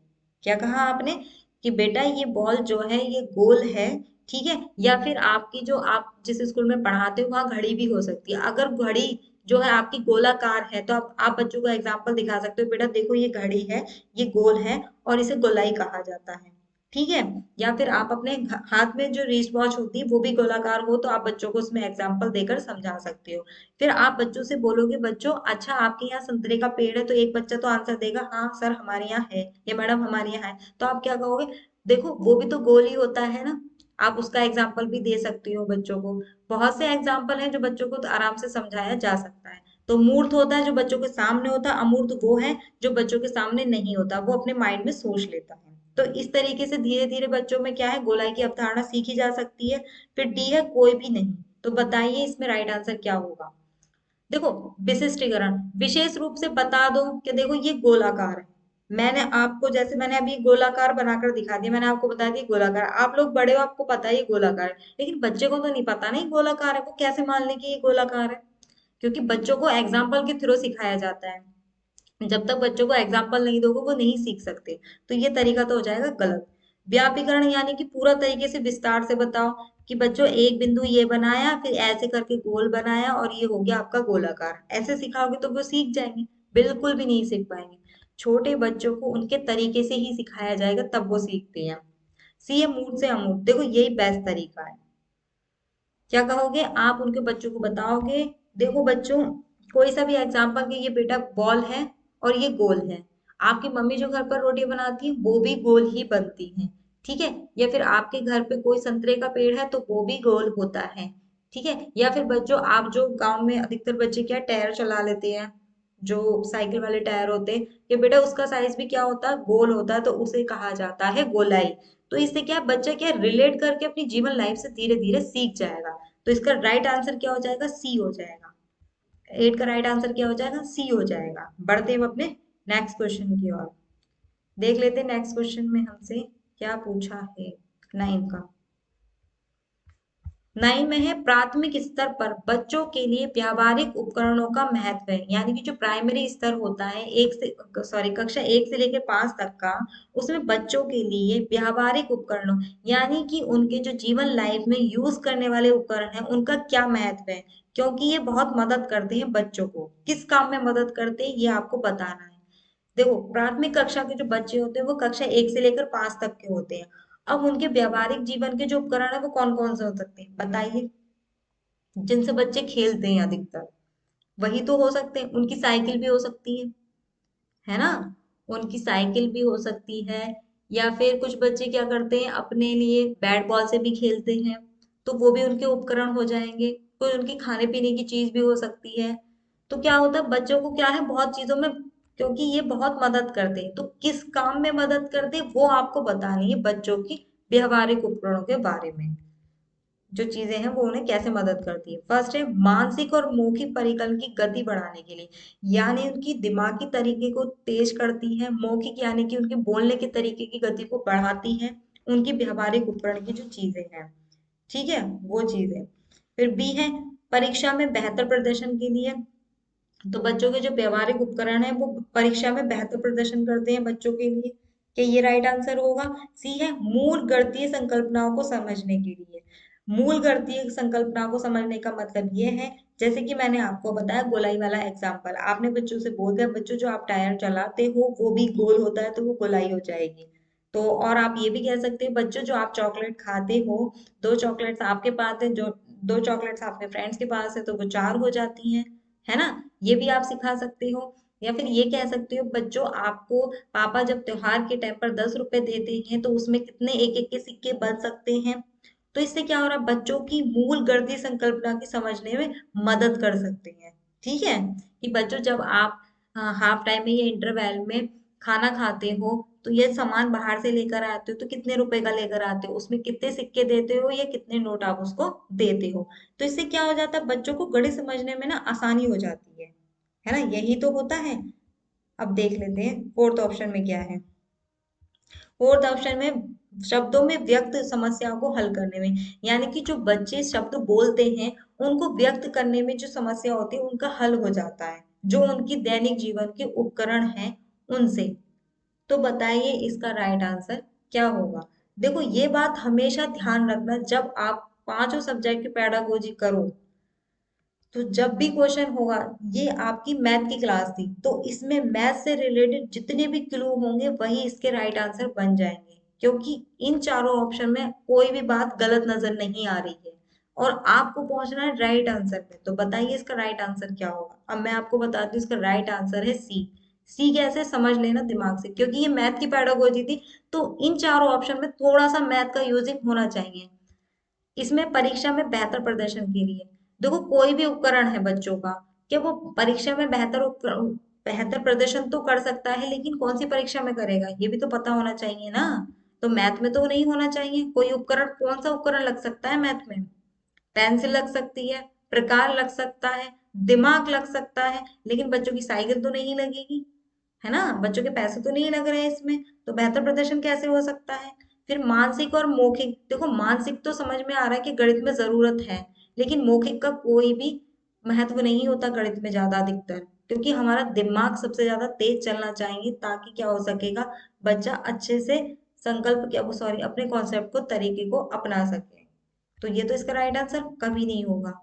क्या कहा आपने? कि बेटा ये बॉल जो है ये गोल है, ठीक है। या फिर आपकी जो आप जिस स्कूल में पढ़ाते हो वहां घड़ी भी हो सकती है, अगर घड़ी जो है आपकी गोलाकार है तो आप बच्चों को एग्जाम्पल दिखा सकते हो, बेटा देखो ये घड़ी है, ये गोल है और इसे गोलाई कहा जाता है, ठीक है। या फिर आप अपने हाथ में जो रिस्ट वॉच होती है वो भी गोलाकार हो, तो आप बच्चों को उसमें एग्जाम्पल देकर समझा सकते हो। फिर आप बच्चों से बोलोगे बच्चों अच्छा आपके यहाँ संतरे का पेड़ है, तो एक बच्चा तो आंसर देगा हाँ सर हमारे यहाँ है, या मैडम हमारे यहाँ है, तो आप क्या कहोगे? देखो वो भी तो गोल ही होता है ना। आप उसका एग्जाम्पल भी दे सकती हो बच्चों को। बहुत से एग्जाम्पल हैं जो बच्चों को तो आराम से समझाया जा सकता है। तो मूर्त होता है जो बच्चों के सामने होता है, अमूर्त वो है जो बच्चों के सामने नहीं होता, वो अपने माइंड में सोच लेता है। तो इस तरीके से धीरे धीरे बच्चों में क्या है, गोलाई की अवधारणा सीखी जा सकती है। फिर डी है कोई भी नहीं, तो बताइए इसमें राइट आंसर क्या होगा? देखो, विशिष्टीकरण, विशेष रूप से बता दो कि देखो ये गोलाकार है। मैंने आपको, जैसे मैंने अभी गोलाकार बनाकर दिखा दिया, मैंने आपको बता दिया गोलाकार, आप लोग बड़े हो, आपको पता है ये गोलाकार है, लेकिन बच्चे को तो नहीं पता नहीं गोलाकार है, वो कैसे मान ले कि ये गोलाकार है? क्योंकि बच्चों को एग्जाम्पल के थ्रू सिखाया जाता है। जब तक बच्चों को एग्जाम्पल नहीं दोगे वो नहीं सीख सकते। तो ये तरीका तो हो जाएगा गलत। व्यापीकरण यानी कि पूरा तरीके से विस्तार से बताओ कि बच्चों एक बिंदु ये बनाया, फिर ऐसे करके गोल बनाया और ये हो गया आपका गोलाकार, ऐसे सिखाओगे तो वो सीख जाएंगे? बिल्कुल भी नहीं सीख पाएंगे। छोटे बच्चों को उनके तरीके से ही सिखाया जाएगा, तब वो सीखते हैं। सी है मूड से अमूड, देखो यही बेस्ट तरीका है। क्या कहोगे आप उनके बच्चों को बताओगे, देखो बच्चों, कोई सा भी एग्जाम्पल कि ये बेटा बॉल है और ये गोल है। आपकी मम्मी जो घर पर रोटी बनाती है वो भी गोल ही बनती है, ठीक है? या फिर आपके घर पे कोई संतरे का पेड़ है तो वो भी गोल होता है, ठीक है? या फिर बच्चों, आप जो गांव में अधिकतर बच्चे क्या टायर चला लेते हैं, जो साइकिल वाले टायर होते हैं, कि बेटा उसका साइज भी क्या होता है, गोल होता है, तो उसे कहा जाता है गोलाई। तो इससे क्या है, बच्चा क्या रिलेट करके अपनी जीवन लाइफ से धीरे धीरे सीख जाएगा। तो इसका राइट आंसर क्या हो जाएगा, सी हो जाएगा। 8 का राइट आंसर क्या हो जाएगा, सी हो जाएगा। बढ़ते हैं अपने नेक्स्ट क्वेश्चन की ओर। देख लेते हैं नेक्स्ट क्वेश्चन में हमसे क्या पूछा है। 9 का, 9 में है प्राथमिक स्तर पर बच्चों के लिए व्यावहारिक उपकरणों का महत्व है। यानी कि जो प्राइमरी स्तर होता है, एक से सॉरी कक्षा 1 से लेकर 5 तक का, उसमें बच्चों के लिए व्यावहारिक उपकरणों, यानी कि उनके जो जीवन लाइफ में यूज करने वाले उपकरण हैं उनका क्या महत्व है, क्योंकि ये बहुत मदद करते हैं बच्चों को। किस काम में मदद करते हैं ये आपको बताना है। देखो, प्राथमिक कक्षा के जो बच्चे होते हैं वो कक्षा 1 से लेकर 5 तक के होते हैं। अब उनके व्यावहारिक जीवन के जो उपकरण है वो कौन कौन से हो सकते हैं बताइए, जिनसे बच्चे खेलते हैं अधिकतर? वही तो हो सकते हैं, उनकी साइकिल भी हो सकती है ना? उनकी साइकिल भी हो सकती है। या फिर कुछ बच्चे क्या करते हैं, अपने लिए बैट बॉल से भी खेलते हैं, तो वो भी उनके उपकरण हो जाएंगे। कोई उनकी खाने पीने की चीज भी हो सकती है। तो क्या होता है, बच्चों को क्या है बहुत चीजों में, क्योंकि ये बहुत मदद करते हैं, तो किस काम में मदद करते हैं वो आपको बतानी है बच्चों की व्यवहारिक उपकरणों के बारे में। जो चीजें हैं वो उन्हें कैसे मदद करती है। फर्स्ट है मानसिक और मौखिक परिकल्पना की गति बढ़ाने के लिए, यानी उनकी दिमागी तरीके को तेज करती है। मौखिक यानी कि उनके बोलने के तरीके की गति को बढ़ाती है, उनकी व्यवहारिक उपकरण की जो चीजें हैं, ठीक है, वो चीजें। फिर बी है परीक्षा में बेहतर प्रदर्शन के लिए। तो बच्चों के जो व्यवहारिक उपकरण है वो परीक्षा में बेहतर प्रदर्शन करते हैं बच्चों के लिए। क्या ये राइट आंसर होगा? सी है मूल गणितीय संकल्पनाओं को समझने के लिए। मूल गणितीय संकल्पनाओं को समझने का मतलब ये है, जैसे कि मैंने आपको बताया गोलाई वाला एग्जाम्पल, आपने बच्चों से बोल दिया बच्चों जो आप टायर चलाते हो वो भी गोल होता है तो वो गोलाई हो जाएगी। तो और आप ये भी कह सकते हो बच्चों जो आप चॉकलेट खाते हो, 2 चॉकलेट्स आपके पास है, जो 2 चॉकलेट्स आपके फ्रेंड्स के पास है तो वो 4 हो जाती हैं, है ना? ये भी आप सिखा सकते हो। या फिर ये कह सकते हो बच्चों आपको पापा जब त्योहार के टाइम पर 10 रुपए देते हैं तो उसमें कितने एक एक के सिक्के बन सकते हैं। तो इससे क्या हो रहा है, बच्चों की मूल गणितीय संकल्पना की समझने में मदद कर सकते हैं। ठीक है, कि बच्चों जब आप हाफ टाइम में या इंटरवल में खाना खाते हो तो ये सामान बाहर से लेकर आते हो तो कितने रुपए का लेकर आते हो, उसमें कितने सिक्के देते हो या कितने नोट आप उसको देते हो। तो इससे क्या हो जाता है, बच्चों को गणित समझने में ना आसानी हो जाती है ना? यही तो होता है। अब देख लेते हैं फोर्थ ऑप्शन में क्या है। फोर्थ ऑप्शन में शब्दों में व्यक्त समस्याओं को हल करने में, यानी कि जो बच्चे शब्द बोलते हैं उनको व्यक्त करने में जो समस्या होती है उनका हल हो जाता है, जो उनकी दैनिक जीवन के उपकरण हैं उनसे। तो बताइए इसका राइट आंसर क्या होगा? देखो ये बात हमेशा ध्यान रखना, जब आप पांचों सब्जेक्ट की पेडागोजी करो तो जब भी क्वेश्चन होगा, ये आपकी मैथ की क्लास थी तो इसमें मैथ से रिलेटेड जितने भी क्लू होंगे वही इसके राइट आंसर बन जाएंगे, क्योंकि इन चारों ऑप्शन में कोई भी बात गलत नजर नहीं आ रही है और आपको पहुंचना है राइट आंसर पे। तो बताइए इसका राइट आंसर क्या होगा? अब मैं आपको बताती हूँ, इसका राइट आंसर है सी। सी कैसे, समझ लेना दिमाग से, क्योंकि ये मैथ की पेडागोजी थी तो इन चारों ऑप्शन में थोड़ा सा मैथ का यूजिंग होना चाहिए। इसमें परीक्षा में बेहतर प्रदर्शन के लिए, देखो कोई भी उपकरण है बच्चों का, क्या वो परीक्षा में बेहतर प्रदर्शन तो कर सकता है, लेकिन कौन सी परीक्षा में करेगा ये भी तो पता होना चाहिए ना। तो मैथ में तो नहीं होना चाहिए कोई उपकरण, कौन सा उपकरण लग सकता है मैथ में? पेंसिल लग सकती है, प्रकार लग सकता है, दिमाग लग सकता है, लेकिन बच्चों की साइकिल तो नहीं लगेगी, है ना, बच्चों के पैसे तो नहीं लग रहे हैं इसमें, तो बेहतर प्रदर्शन कैसे हो सकता है। फिर मानसिक और मौखिक, देखो मानसिक तो समझ में आ रहा है कि गणित में जरूरत है, लेकिन मौखिक का कोई भी महत्व नहीं होता गणित में ज्यादा अधिकतर, क्योंकि हमारा दिमाग सबसे ज्यादा तेज चलना चाहिए, ताकि क्या हो सकेगा, बच्चा अच्छे से संकल्प क्या सॉरी अपने कॉन्सेप्ट को तरीके को अपना सके। तो ये तो इसका राइट आंसर कभी नहीं होगा।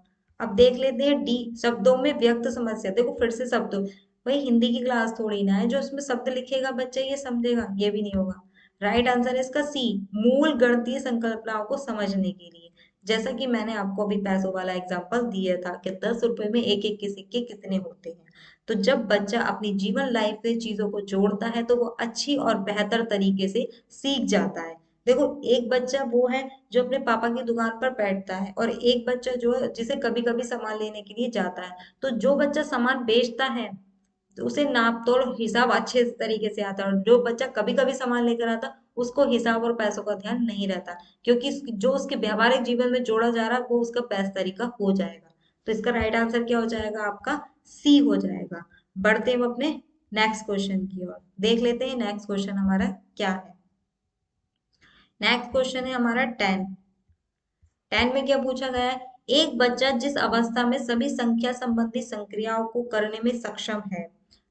अब देख लेते हैं डी, शब्दों में व्यक्त समस्या। देखो फिर से शब्दों, भाई हिंदी की क्लास थोड़ी ना है जो इसमें शब्द लिखेगा बच्चा ये समझेगा, ये भी नहीं होगा। राइट आंसर है इसका सी, मूल गणितीय संकल्पनाओं को समझने के लिए। जैसा कि मैंने आपको अभी पैसों वाला एग्जांपल दिया था कि 10 रुपए में एक एक के सिक्के कितने होते हैं। तो जब बच्चा अपनी जीवन लाइफ में चीजों को जोड़ता है तो वो अच्छी और बेहतर तरीके से सीख जाता है। देखो एक बच्चा वो है जो अपने पापा की दुकान पर बैठता है, और एक बच्चा जो है जिसे कभी कभी सामान लेने के लिए जाता है। तो जो बच्चा सामान बेचता है तो उसे नाप तोड़ हिसाब अच्छे तरीके से आता है, और जो बच्चा कभी कभी सामान लेकर आता उसको हिसाब और पैसों का ध्यान नहीं रहता, क्योंकि जो उसके व्यवहारिक जीवन में जोड़ा जा रहा है वो उसका बेस्ट तरीका हो जाएगा। तो इसका राइट आंसर क्या हो जाएगा आपका, सी हो जाएगा। बढ़ते हैं हम अपने नेक्स्ट क्वेश्चन की ओर, देख लेते हैं नेक्स्ट क्वेश्चन हमारा क्या है। नेक्स्ट क्वेश्चन है हमारा 10। 10 में क्या पूछा गया है, एक बच्चा जिस अवस्था में सभी संख्या संबंधी संक्रियाओं को करने में सक्षम है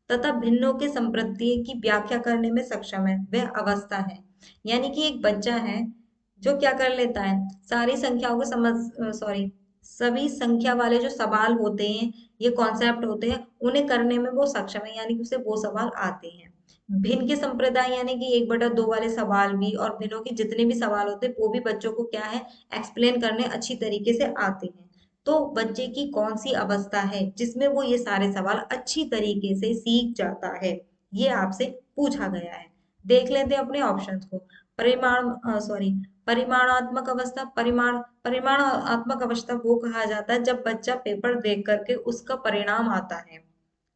तथा भिन्नों के संप्रत्यय की व्याख्या करने में सक्षम है, वह अवस्था है। यानी कि एक बच्चा है जो क्या कर लेता है, सारी संख्याओं को समझ सॉरी सभी संख्या वाले जो सवाल होते हैं, ये कॉन्सेप्ट होते हैं, उन्हें करने में वो सक्षम है, यानी कि उसे वो सवाल आते हैं। भिन्न के संप्रदाय यानी कि 1/2 वाले सवाल भी, और भिन्नों के जितने भी सवाल होते हैं वो भी बच्चों को क्या है, एक्सप्लेन करने अच्छी तरीके से आते हैं। तो बच्चे की कौन सी अवस्था है जिसमें वो ये सारे सवाल अच्छी तरीके से सीख जाता है, ये आपसे पूछा गया है। देख लेते हैं अपने ऑप्शंस को। परिमाणात्मक अवस्था, परिमाणात्मक अवस्था वो कहा जाता है जब बच्चा पेपर देख करके उसका परिणाम आता है,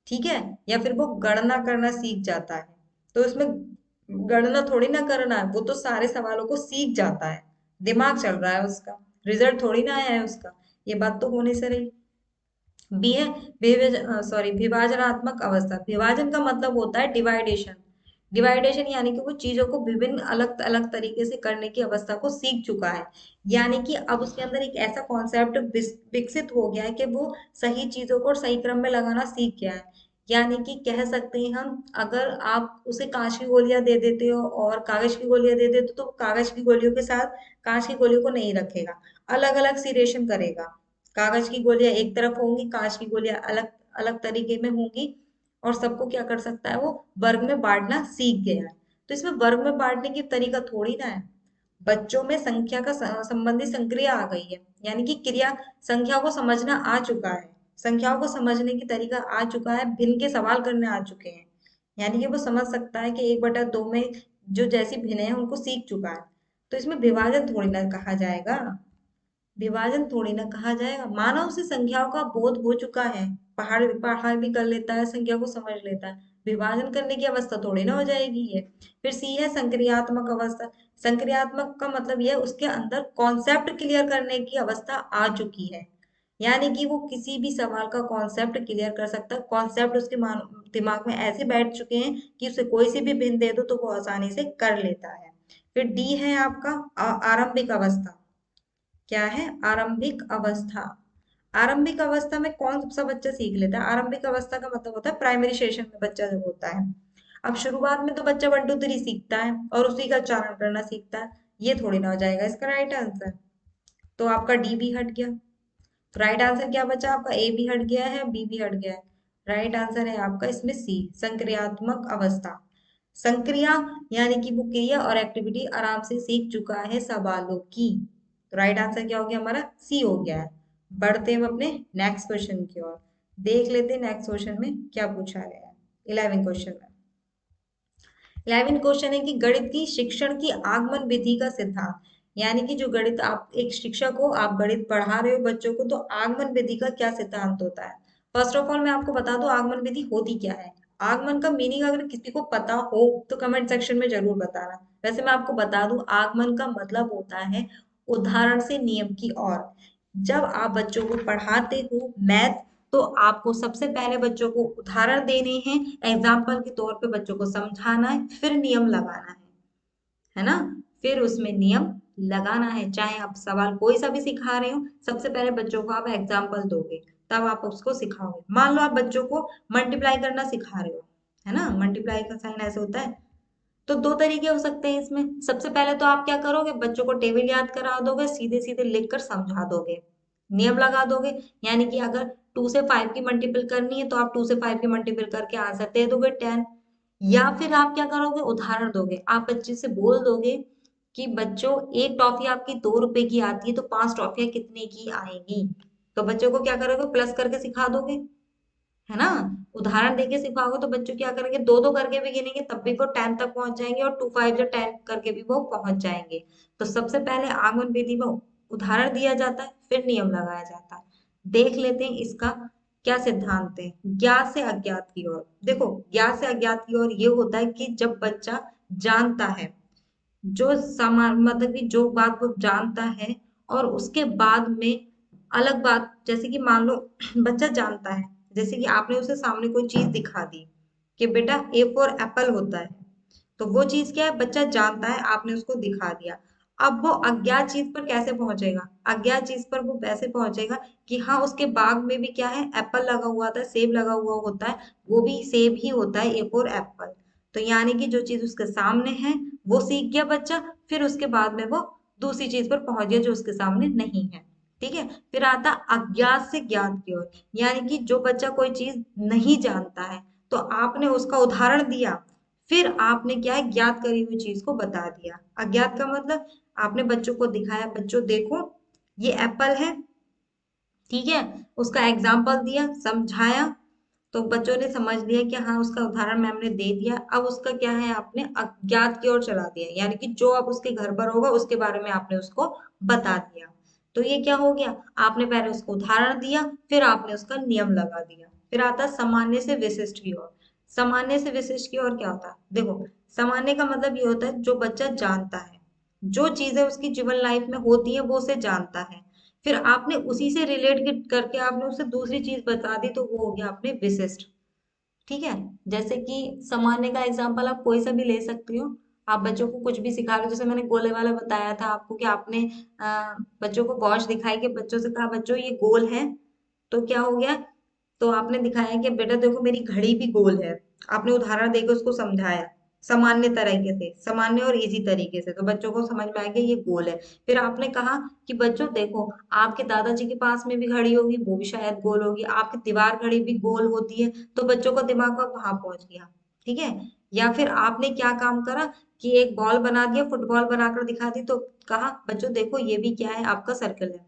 ठीक है, या फिर वो गणना करना सीख जाता है। तो इसमें गणना थोड़ी ना करना है, वो तो सारे सवालों को सीख जाता है, दिमाग चल रहा है उसका, रिजल्ट थोड़ी ना आया है उसका। ये बात तो होने से रही। बी है विभाजनात्मक अवस्था। विभाजन का मतलब होता है डिवाइडेशन। डिवाइडेशन यानी कि वो चीजों को विभिन्न अलग अलग तरीके से करने की अवस्था को सीख चुका है, यानी कि अब उसके अंदर एक ऐसा कॉन्सेप्ट विकसित हो गया है कि वो सही चीजों को सही क्रम में लगाना सीख गया है। यानी कि कह सकते हैं हम, अगर आप उसे कांच की गोलियां दे देते हो और कागज की गोलियां दे देते हो, तो कागज की गोलियों के साथ कांच की गोलियों को नहीं रखेगा, अलग अलग सिरेशन करेगा। कागज की गोलियां एक तरफ होंगी, कांच की गोलियां अलग अलग तरीके में होंगी, और सबको क्या कर सकता है, वो वर्ग में बांटना सीख गया है। तो इसमें वर्ग में बांटने की तरीका थोड़ी ना है, बच्चों में संख्या का संबंधी संक्रिया आ गई है, यानी कि क्रिया, संख्या को समझना आ चुका है, संख्याओं को समझने की तरीका आ चुका है, भिन्न के सवाल करने आ चुके हैं, यानी कि वो समझ सकता है कि 1/2 में जो जैसी भिन्न है उनको सीख चुका है। तो इसमें विभाजन थोड़ी ना कहा जाएगा, विभाजन थोड़ी ना कहा जाएगा, मानव से संख्याओं का बोध हो चुका है, पहाड़ पढ़ाई भी कर लेता है, संख्या को समझ लेता है, विभाजन करने की अवस्था थोड़ी ना हो जाएगी ये। फिर सी है संक्रियात्मक अवस्था। संक्रियात्मक का मतलब यह उसके अंदर कॉन्सेप्ट क्लियर करने की अवस्था आ चुकी है, यानी कि वो किसी भी सवाल का कॉन्सेप्ट क्लियर कर सकता है, कॉन्सेप्ट उसके दिमाग में ऐसे बैठ चुके हैं कि उसे कोई सी भी भिन्न दे दो तो वो आसानी से कर लेता है। फिर डी है आपका आरंभिक अवस्था। क्या है, आरंभिक अवस्था। आरंभिक अवस्था में कौन सा बच्चा सीख लेता है, आरंभिक अवस्था का मतलब होता है प्राइमरी सेशन में बच्चा जब होता है। अब शुरुआत में तो बच्चा 1 2 3 सीखता है और उसी का उच्चारण करना सीखता है, ये थोड़ी ना हो जाएगा इसका राइट आंसर। तो आपका डी भी हट गया। तो राइट आंसर क्या बचा आपका, ए भी हट गया है, बी भी हट गया है। राइट आंसर है आपका इसमें सी, संक्रियात्मक अवस्था। संक्रिया यानी कि वो क्रिया और एक्टिविटी आराम से सीख चुका है सवालों की। तो राइट आंसर क्या हो गया हमारा, सी हो गया है। बढ़ते हैं हम अपने नेक्स्ट क्वेश्चन की ओर, देख लेते हैं नेक्स्ट क्वेश्चन में क्या पूछा गया है। 11 क्वेश्चन में, 11 क्वेश्चन है कि गणित की शिक्षण की आगमन विधि का सिद्धांत। यानी कि जो गणित, आप एक शिक्षक हो, आप गणित पढ़ा रहे हो बच्चों को, तो आगमन विधि का क्या सिद्धांत होता है। फर्स्ट ऑफ ऑल मैं आपको बता दूं आगमन विधि होती क्या है। आगमन का मीनिंग अगर किसी को पता हो तो कमेंट सेक्शन में जरूर बताना। वैसे मैं आपको बता दूं आगमन का मतलब होता है उदाहरण से नियम की ओर। जब आप बच्चों को पढ़ाते हो मैथ, तो आपको सबसे पहले बच्चों को उदाहरण देने हैं, एग्जाम्पल के तौर पे बच्चों को समझाना है, फिर नियम लगाना है ना। फिर उसमें नियम लगाना है, चाहे आप सवाल कोई सा भी सिखा रहे हो, सबसे पहले बच्चों को आप एग्जाम्पल दोगे, तब आप उसको सिखाओगे। मान लो आप बच्चों को मल्टीप्लाई करना सिखा रहे हो, है ना, मल्टीप्लाई का साइन ऐसे होता है, तो दो तरीके हो सकते हैं इसमें। सबसे पहले तो आप क्या करोगे, बच्चों को टेबल याद करा दोगे, सीधे सीधे लिख कर समझा दोगे, नियम लगा दोगे। यानी कि अगर 2 से 5 की मल्टीपल करनी है तो आप 2 से 5 की मल्टीपल करके आंसर दे दोगे 10। या फिर आप क्या करोगे, उदाहरण दोगे, आप बच्चे से बोल दोगे कि बच्चों एक टॉफी आपकी 2 रुपए की आती है तो 5 टॉफियां कितने की आएंगी। तो बच्चों को क्या करोगे, प्लस करके सिखा दोगे, है ना। उदाहरण देके सिखाओगे तो बच्चों क्या करेंगे, दो दो करके भी गिनेंगे तब भी वो 10 तक पहुंच जाएंगे, और 2 5 10 करके भी वो पहुंच जाएंगे। तो सबसे पहले आगमन विधि में उदाहरण दिया जाता है, फिर नियम लगाया जाता है। देख लेते हैं इसका क्या सिद्धांत है। ज्ञात से अज्ञात की ओर, देखो ज्ञात से अज्ञात की ओर ये होता है कि जब बच्चा जानता है, जो समान मतलब कि जो बात वो जानता है, और उसके बाद में अलग बात, जैसे कि मान लो बच्चा जानता है, जैसे कि आपने उसे सामने कोई चीज दिखा दी कि बेटा ए फॉर एप्पल होता है, तो वो चीज क्या है, बच्चा जानता है, आपने उसको दिखा दिया। अब वो अज्ञात चीज पर कैसे पहुंचेगा, अज्ञात चीज पर वो वैसे पहुंचेगा कि हाँ उसके बाग में भी क्या है, एप्पल लगा हुआ था, सेब लगा हुआ होता है, वो भी सेब ही होता है, ए फॉर एप्पल। तो यानी कि जो चीज उसके सामने है वो सीख गया बच्चा, फिर उसके बाद में वो दूसरी चीज पर पहुंच गया जो उसके सामने नहीं है। ठीक है, फिर आता अज्ञात से ज्ञात की ओर, यानी कि जो बच्चा कोई चीज नहीं जानता है, तो आपने उसका उदाहरण दिया, फिर आपने क्या है, ज्ञात करी हुई चीज को बता दिया। अज्ञात का मतलब आपने बच्चों को दिखाया, बच्चों देखो ये एप्पल है, ठीक है, उसका एग्जाम्पल दिया, समझाया, तो बच्चों ने समझ लिया कि हाँ उसका उदाहरण मैम ने दे दिया। अब उसका क्या है, आपने अज्ञात की ओर चला दिया, यानी कि जो अब उसके घर पर होगा उसके बारे में आपने उसको बता दिया। तो ये क्या हो गया, आपने पहले उसको उदाहरण दिया, फिर आपने उसका नियम लगा दिया। फिर आता सामान्य से विशिष्ट की ओर। सामान्य से विशिष्ट की ओर क्या होता है, देखो सामान्य का मतलब ये होता है जो बच्चा जानता है, जो चीजें उसकी जीवन लाइफ में होती है वो उसे जानता है, फिर आपने उसी से रिलेट करके आपने उसे दूसरी चीज बता दी, तो वो हो गया आपने विशिष्ट। ठीक है, जैसे कि सामान्य का एग्जांपल आप कोई सा भी ले सकती हो। आप बच्चों को कुछ भी सिखा रहे हो, जैसे मैंने गोले वाला बताया था आपको कि आपने बच्चों को वॉच दिखाई के बच्चों से कहा बच्चों ये गोल है, तो क्या हो गया, तो आपने दिखाया कि बेटा देखो मेरी घड़ी भी गोल है, आपने उदाहरण देकर उसको समझाया, सामान्य तरीके से, सामान्य और इजी तरीके से, तो बच्चों को समझ में आ गया ये गोल है। फिर आपने कहा कि बच्चों देखो आपके दादाजी के पास में भी घड़ी होगी, वो भी शायद गोल होगी, आपकी दीवार घड़ी भी गोल होती है, तो बच्चों का दिमाग वहां पहुंच गया। ठीक है, या फिर आपने क्या काम करा कि एक बॉल बना दिया, फुटबॉल बनाकर दिखा दी, तो कहा बच्चों देखो ये भी क्या है, आपका सर्कल है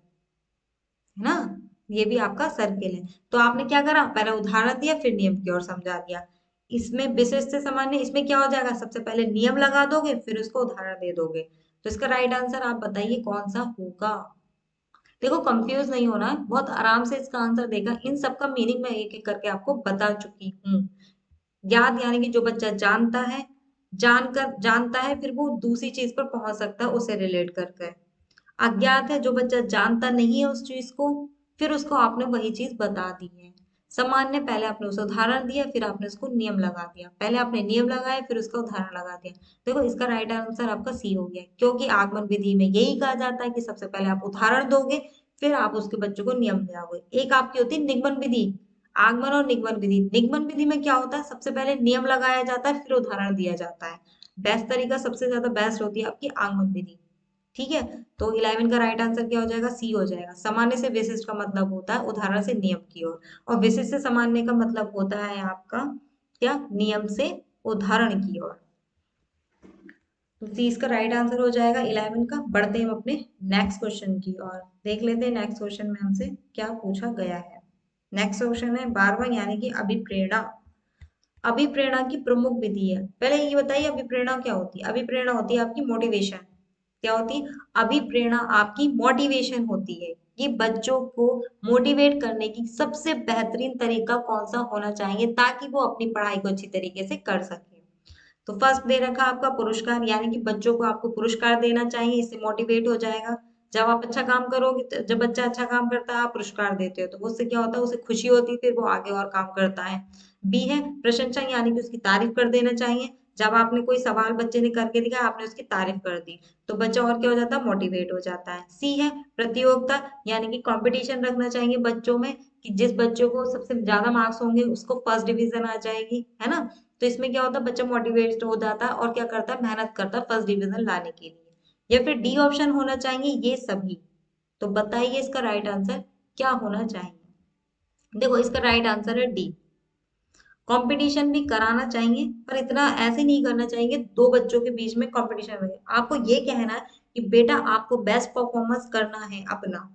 ना, ये भी आपका सर्किल है। तो आपने क्या करा, पहले उदाहरण दिया, फिर नियम की ओर समझा दिया। इसमें विशेष से सामान्य, इसमें क्या हो जाएगा, सबसे पहले नियम लगा दोगे, फिर उसको उदाहरण दे दोगे। तो इसका राइट आंसर आप बताइए कौन सा होगा। देखो कंफ्यूज नहीं होना है, बहुत आराम से इसका आंसर देगा, इन सबका मीनिंग मैं एक एक करके आपको बता चुकी हूँ। याद यानी कि जो बच्चा जानता है, जानकर जानता है, फिर वो दूसरी चीज पर पहुंच सकता है उसे रिलेट करके। अज्ञात है जो बच्चा जानता नहीं है उस चीज को, फिर उसको आपने वही चीज बता दी है। सामान्य, पहले आपने उसे उदाहरण दिया, फिर आपने उसको नियम लगा दिया, पहले आपने नियम लगाया फिर उसका उदाहरण लगा दिया। देखो इसका राइट आंसर आपका सी हो गया, क्योंकि आगमन विधि में यही कहा जाता है कि सबसे पहले आप उदाहरण दोगे, फिर आप उसके बच्चों को नियम दिलाओगे। एक आपकी होती है निगमन विधि, आगमन और निगमन विधि। निगमन विधि में क्या होता है, सबसे पहले नियम लगाया जाता है, फिर उदाहरण दिया जाता है। बेस्ट तरीका, सबसे ज्यादा बेस्ट होती है आपकी आगमन विधि। ठीक है, तो 11 का राइट आंसर क्या हो जाएगा, सी हो जाएगा। सामान्य से विशिष्ट का मतलब होता है उदाहरण से नियम की ओर, और विशिष्ट से सामान्य का मतलब होता है आपका क्या, नियम से उदाहरण की ओर। तो सी इसका राइट आंसर हो जाएगा 11 का। बढ़ते हैं हम अपने नेक्स्ट क्वेश्चन की ओर, देख लेते हैं नेक्स्ट क्वेश्चन में हमसे क्या पूछा गया है। नेक्स्ट क्वेश्चन है 12वां, यानी कि अभिप्रेरणा। अभिप्रेरणा की प्रमुख विधि है, पहले ये बताइए अभिप्रेरणा क्या होती है। अभिप्रेरणा होती है आपकी मोटिवेशन। क्या होती है, अभिप्रेरणा आपकी मोटिवेशन होती है, कि बच्चों को मोटिवेट करने की सबसे बेहतरीन तरीका कौन सा होना चाहिए ताकि वो अपनी पढ़ाई को अच्छी तरीके से कर सके। तो फर्स्ट दे रखा आपका पुरस्कार, यानी कि बच्चों को आपको पुरस्कार देना चाहिए, इससे मोटिवेट हो जाएगा। जब आप अच्छा काम करोगे, जब बच्चा अच्छा काम करता है आप पुरस्कार देते हो, तो उससे क्या होता है, उसे खुशी होती है, फिर वो आगे और काम करता है। बी है प्रशंसा, यानी कि उसकी तारीफ कर देना चाहिए। जब आपने कोई सवाल बच्चे ने करके दिखाया, आपने उसकी तारीफ कर दी, तो बच्चा और क्या हो जाता है, मोटिवेट हो जाता है। सी है प्रतियोगिता, यानी कि कंपटीशन रखना चाहिए बच्चों में, कि जिस बच्चों को सबसे ज्यादा मार्क्स होंगे उसको फर्स्ट डिवीजन आ जाएगी, है ना। तो इसमें क्या होता है, बच्चा मोटिवेट हो जाता है और क्या करता है, मेहनत करता है फर्स्ट डिवीजन लाने के लिए। या फिर डी ऑप्शन होना चाहिए ये सभी। तो बताइए इसका राइट आंसर क्या होना चाहिए। देखो इसका राइट आंसर है डी। कंपटीशन भी कराना चाहिए, पर इतना ऐसे नहीं करना चाहिए दो बच्चों के बीच में कंपटीशन रहे। आपको ये कहना है कि बेटा आपको बेस्ट परफॉर्मेंस करना है अपना,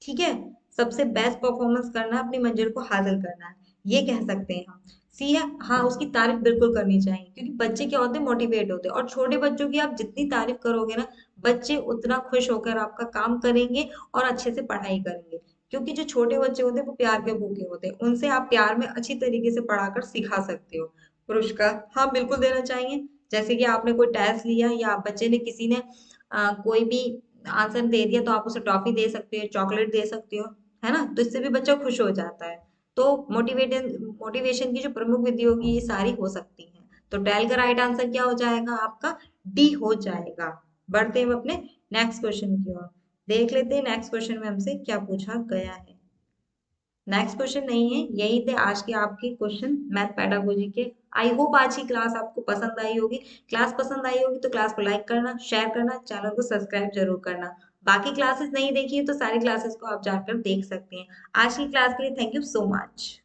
ठीक है, सबसे बेस्ट परफॉर्मेंस करना है, अपनी मंजिल को हासिल करना है, ये कह सकते हैं हम। सी है हाँ, उसकी तारीफ बिल्कुल करनी चाहिए, क्योंकि बच्चे क्या होते हैं, मोटिवेट होते हैं, और छोटे बच्चों की आप जितनी तारीफ करोगे ना, बच्चे उतना खुश होकर आपका काम करेंगे और अच्छे से पढ़ाई करेंगे। क्योंकि जो छोटे बच्चे होते हैं वो प्यार के भूखे होते हैं, उनसे आप प्यार में अच्छी तरीके से पढ़ाकर सिखा सकते हो। पुरस्कार हाँ बिल्कुल देना चाहिए। जैसे कि आपने कोई टेस्ट लिया या बच्चे ने किसी ने कोई भी आंसर दे दिया, तो आप उसे टॉफी दे सकते हो, चॉकलेट दे सकते हो, है ना, तो इससे भी बच्चा खुश हो जाता है। तो मोटिवेशन की जो प्रमुख विधि होगी ये सारी हो सकती है। तो टेल का राइट आंसर क्या हो जाएगा आपका, डी हो जाएगा। बढ़ते हैं हम अपने नेक्स्ट क्वेश्चन की ओर। देख लेते हैं नेक्स्ट क्वेश्चन में हमसे क्या पूछा गया है। नेक्स्ट क्वेश्चन नहीं है, यही थे आज के आपके क्वेश्चन मैथ पेडागोजी के। आई होप आज की क्लास आपको पसंद आई होगी। क्लास पसंद आई होगी तो क्लास को लाइक करना, शेयर करना, चैनल को सब्सक्राइब जरूर करना। बाकी क्लासेस नहीं देखी है तो सारी क्लासेस को आप जाकर देख सकते हैं। आज की क्लास के लिए थैंक यू सो मच।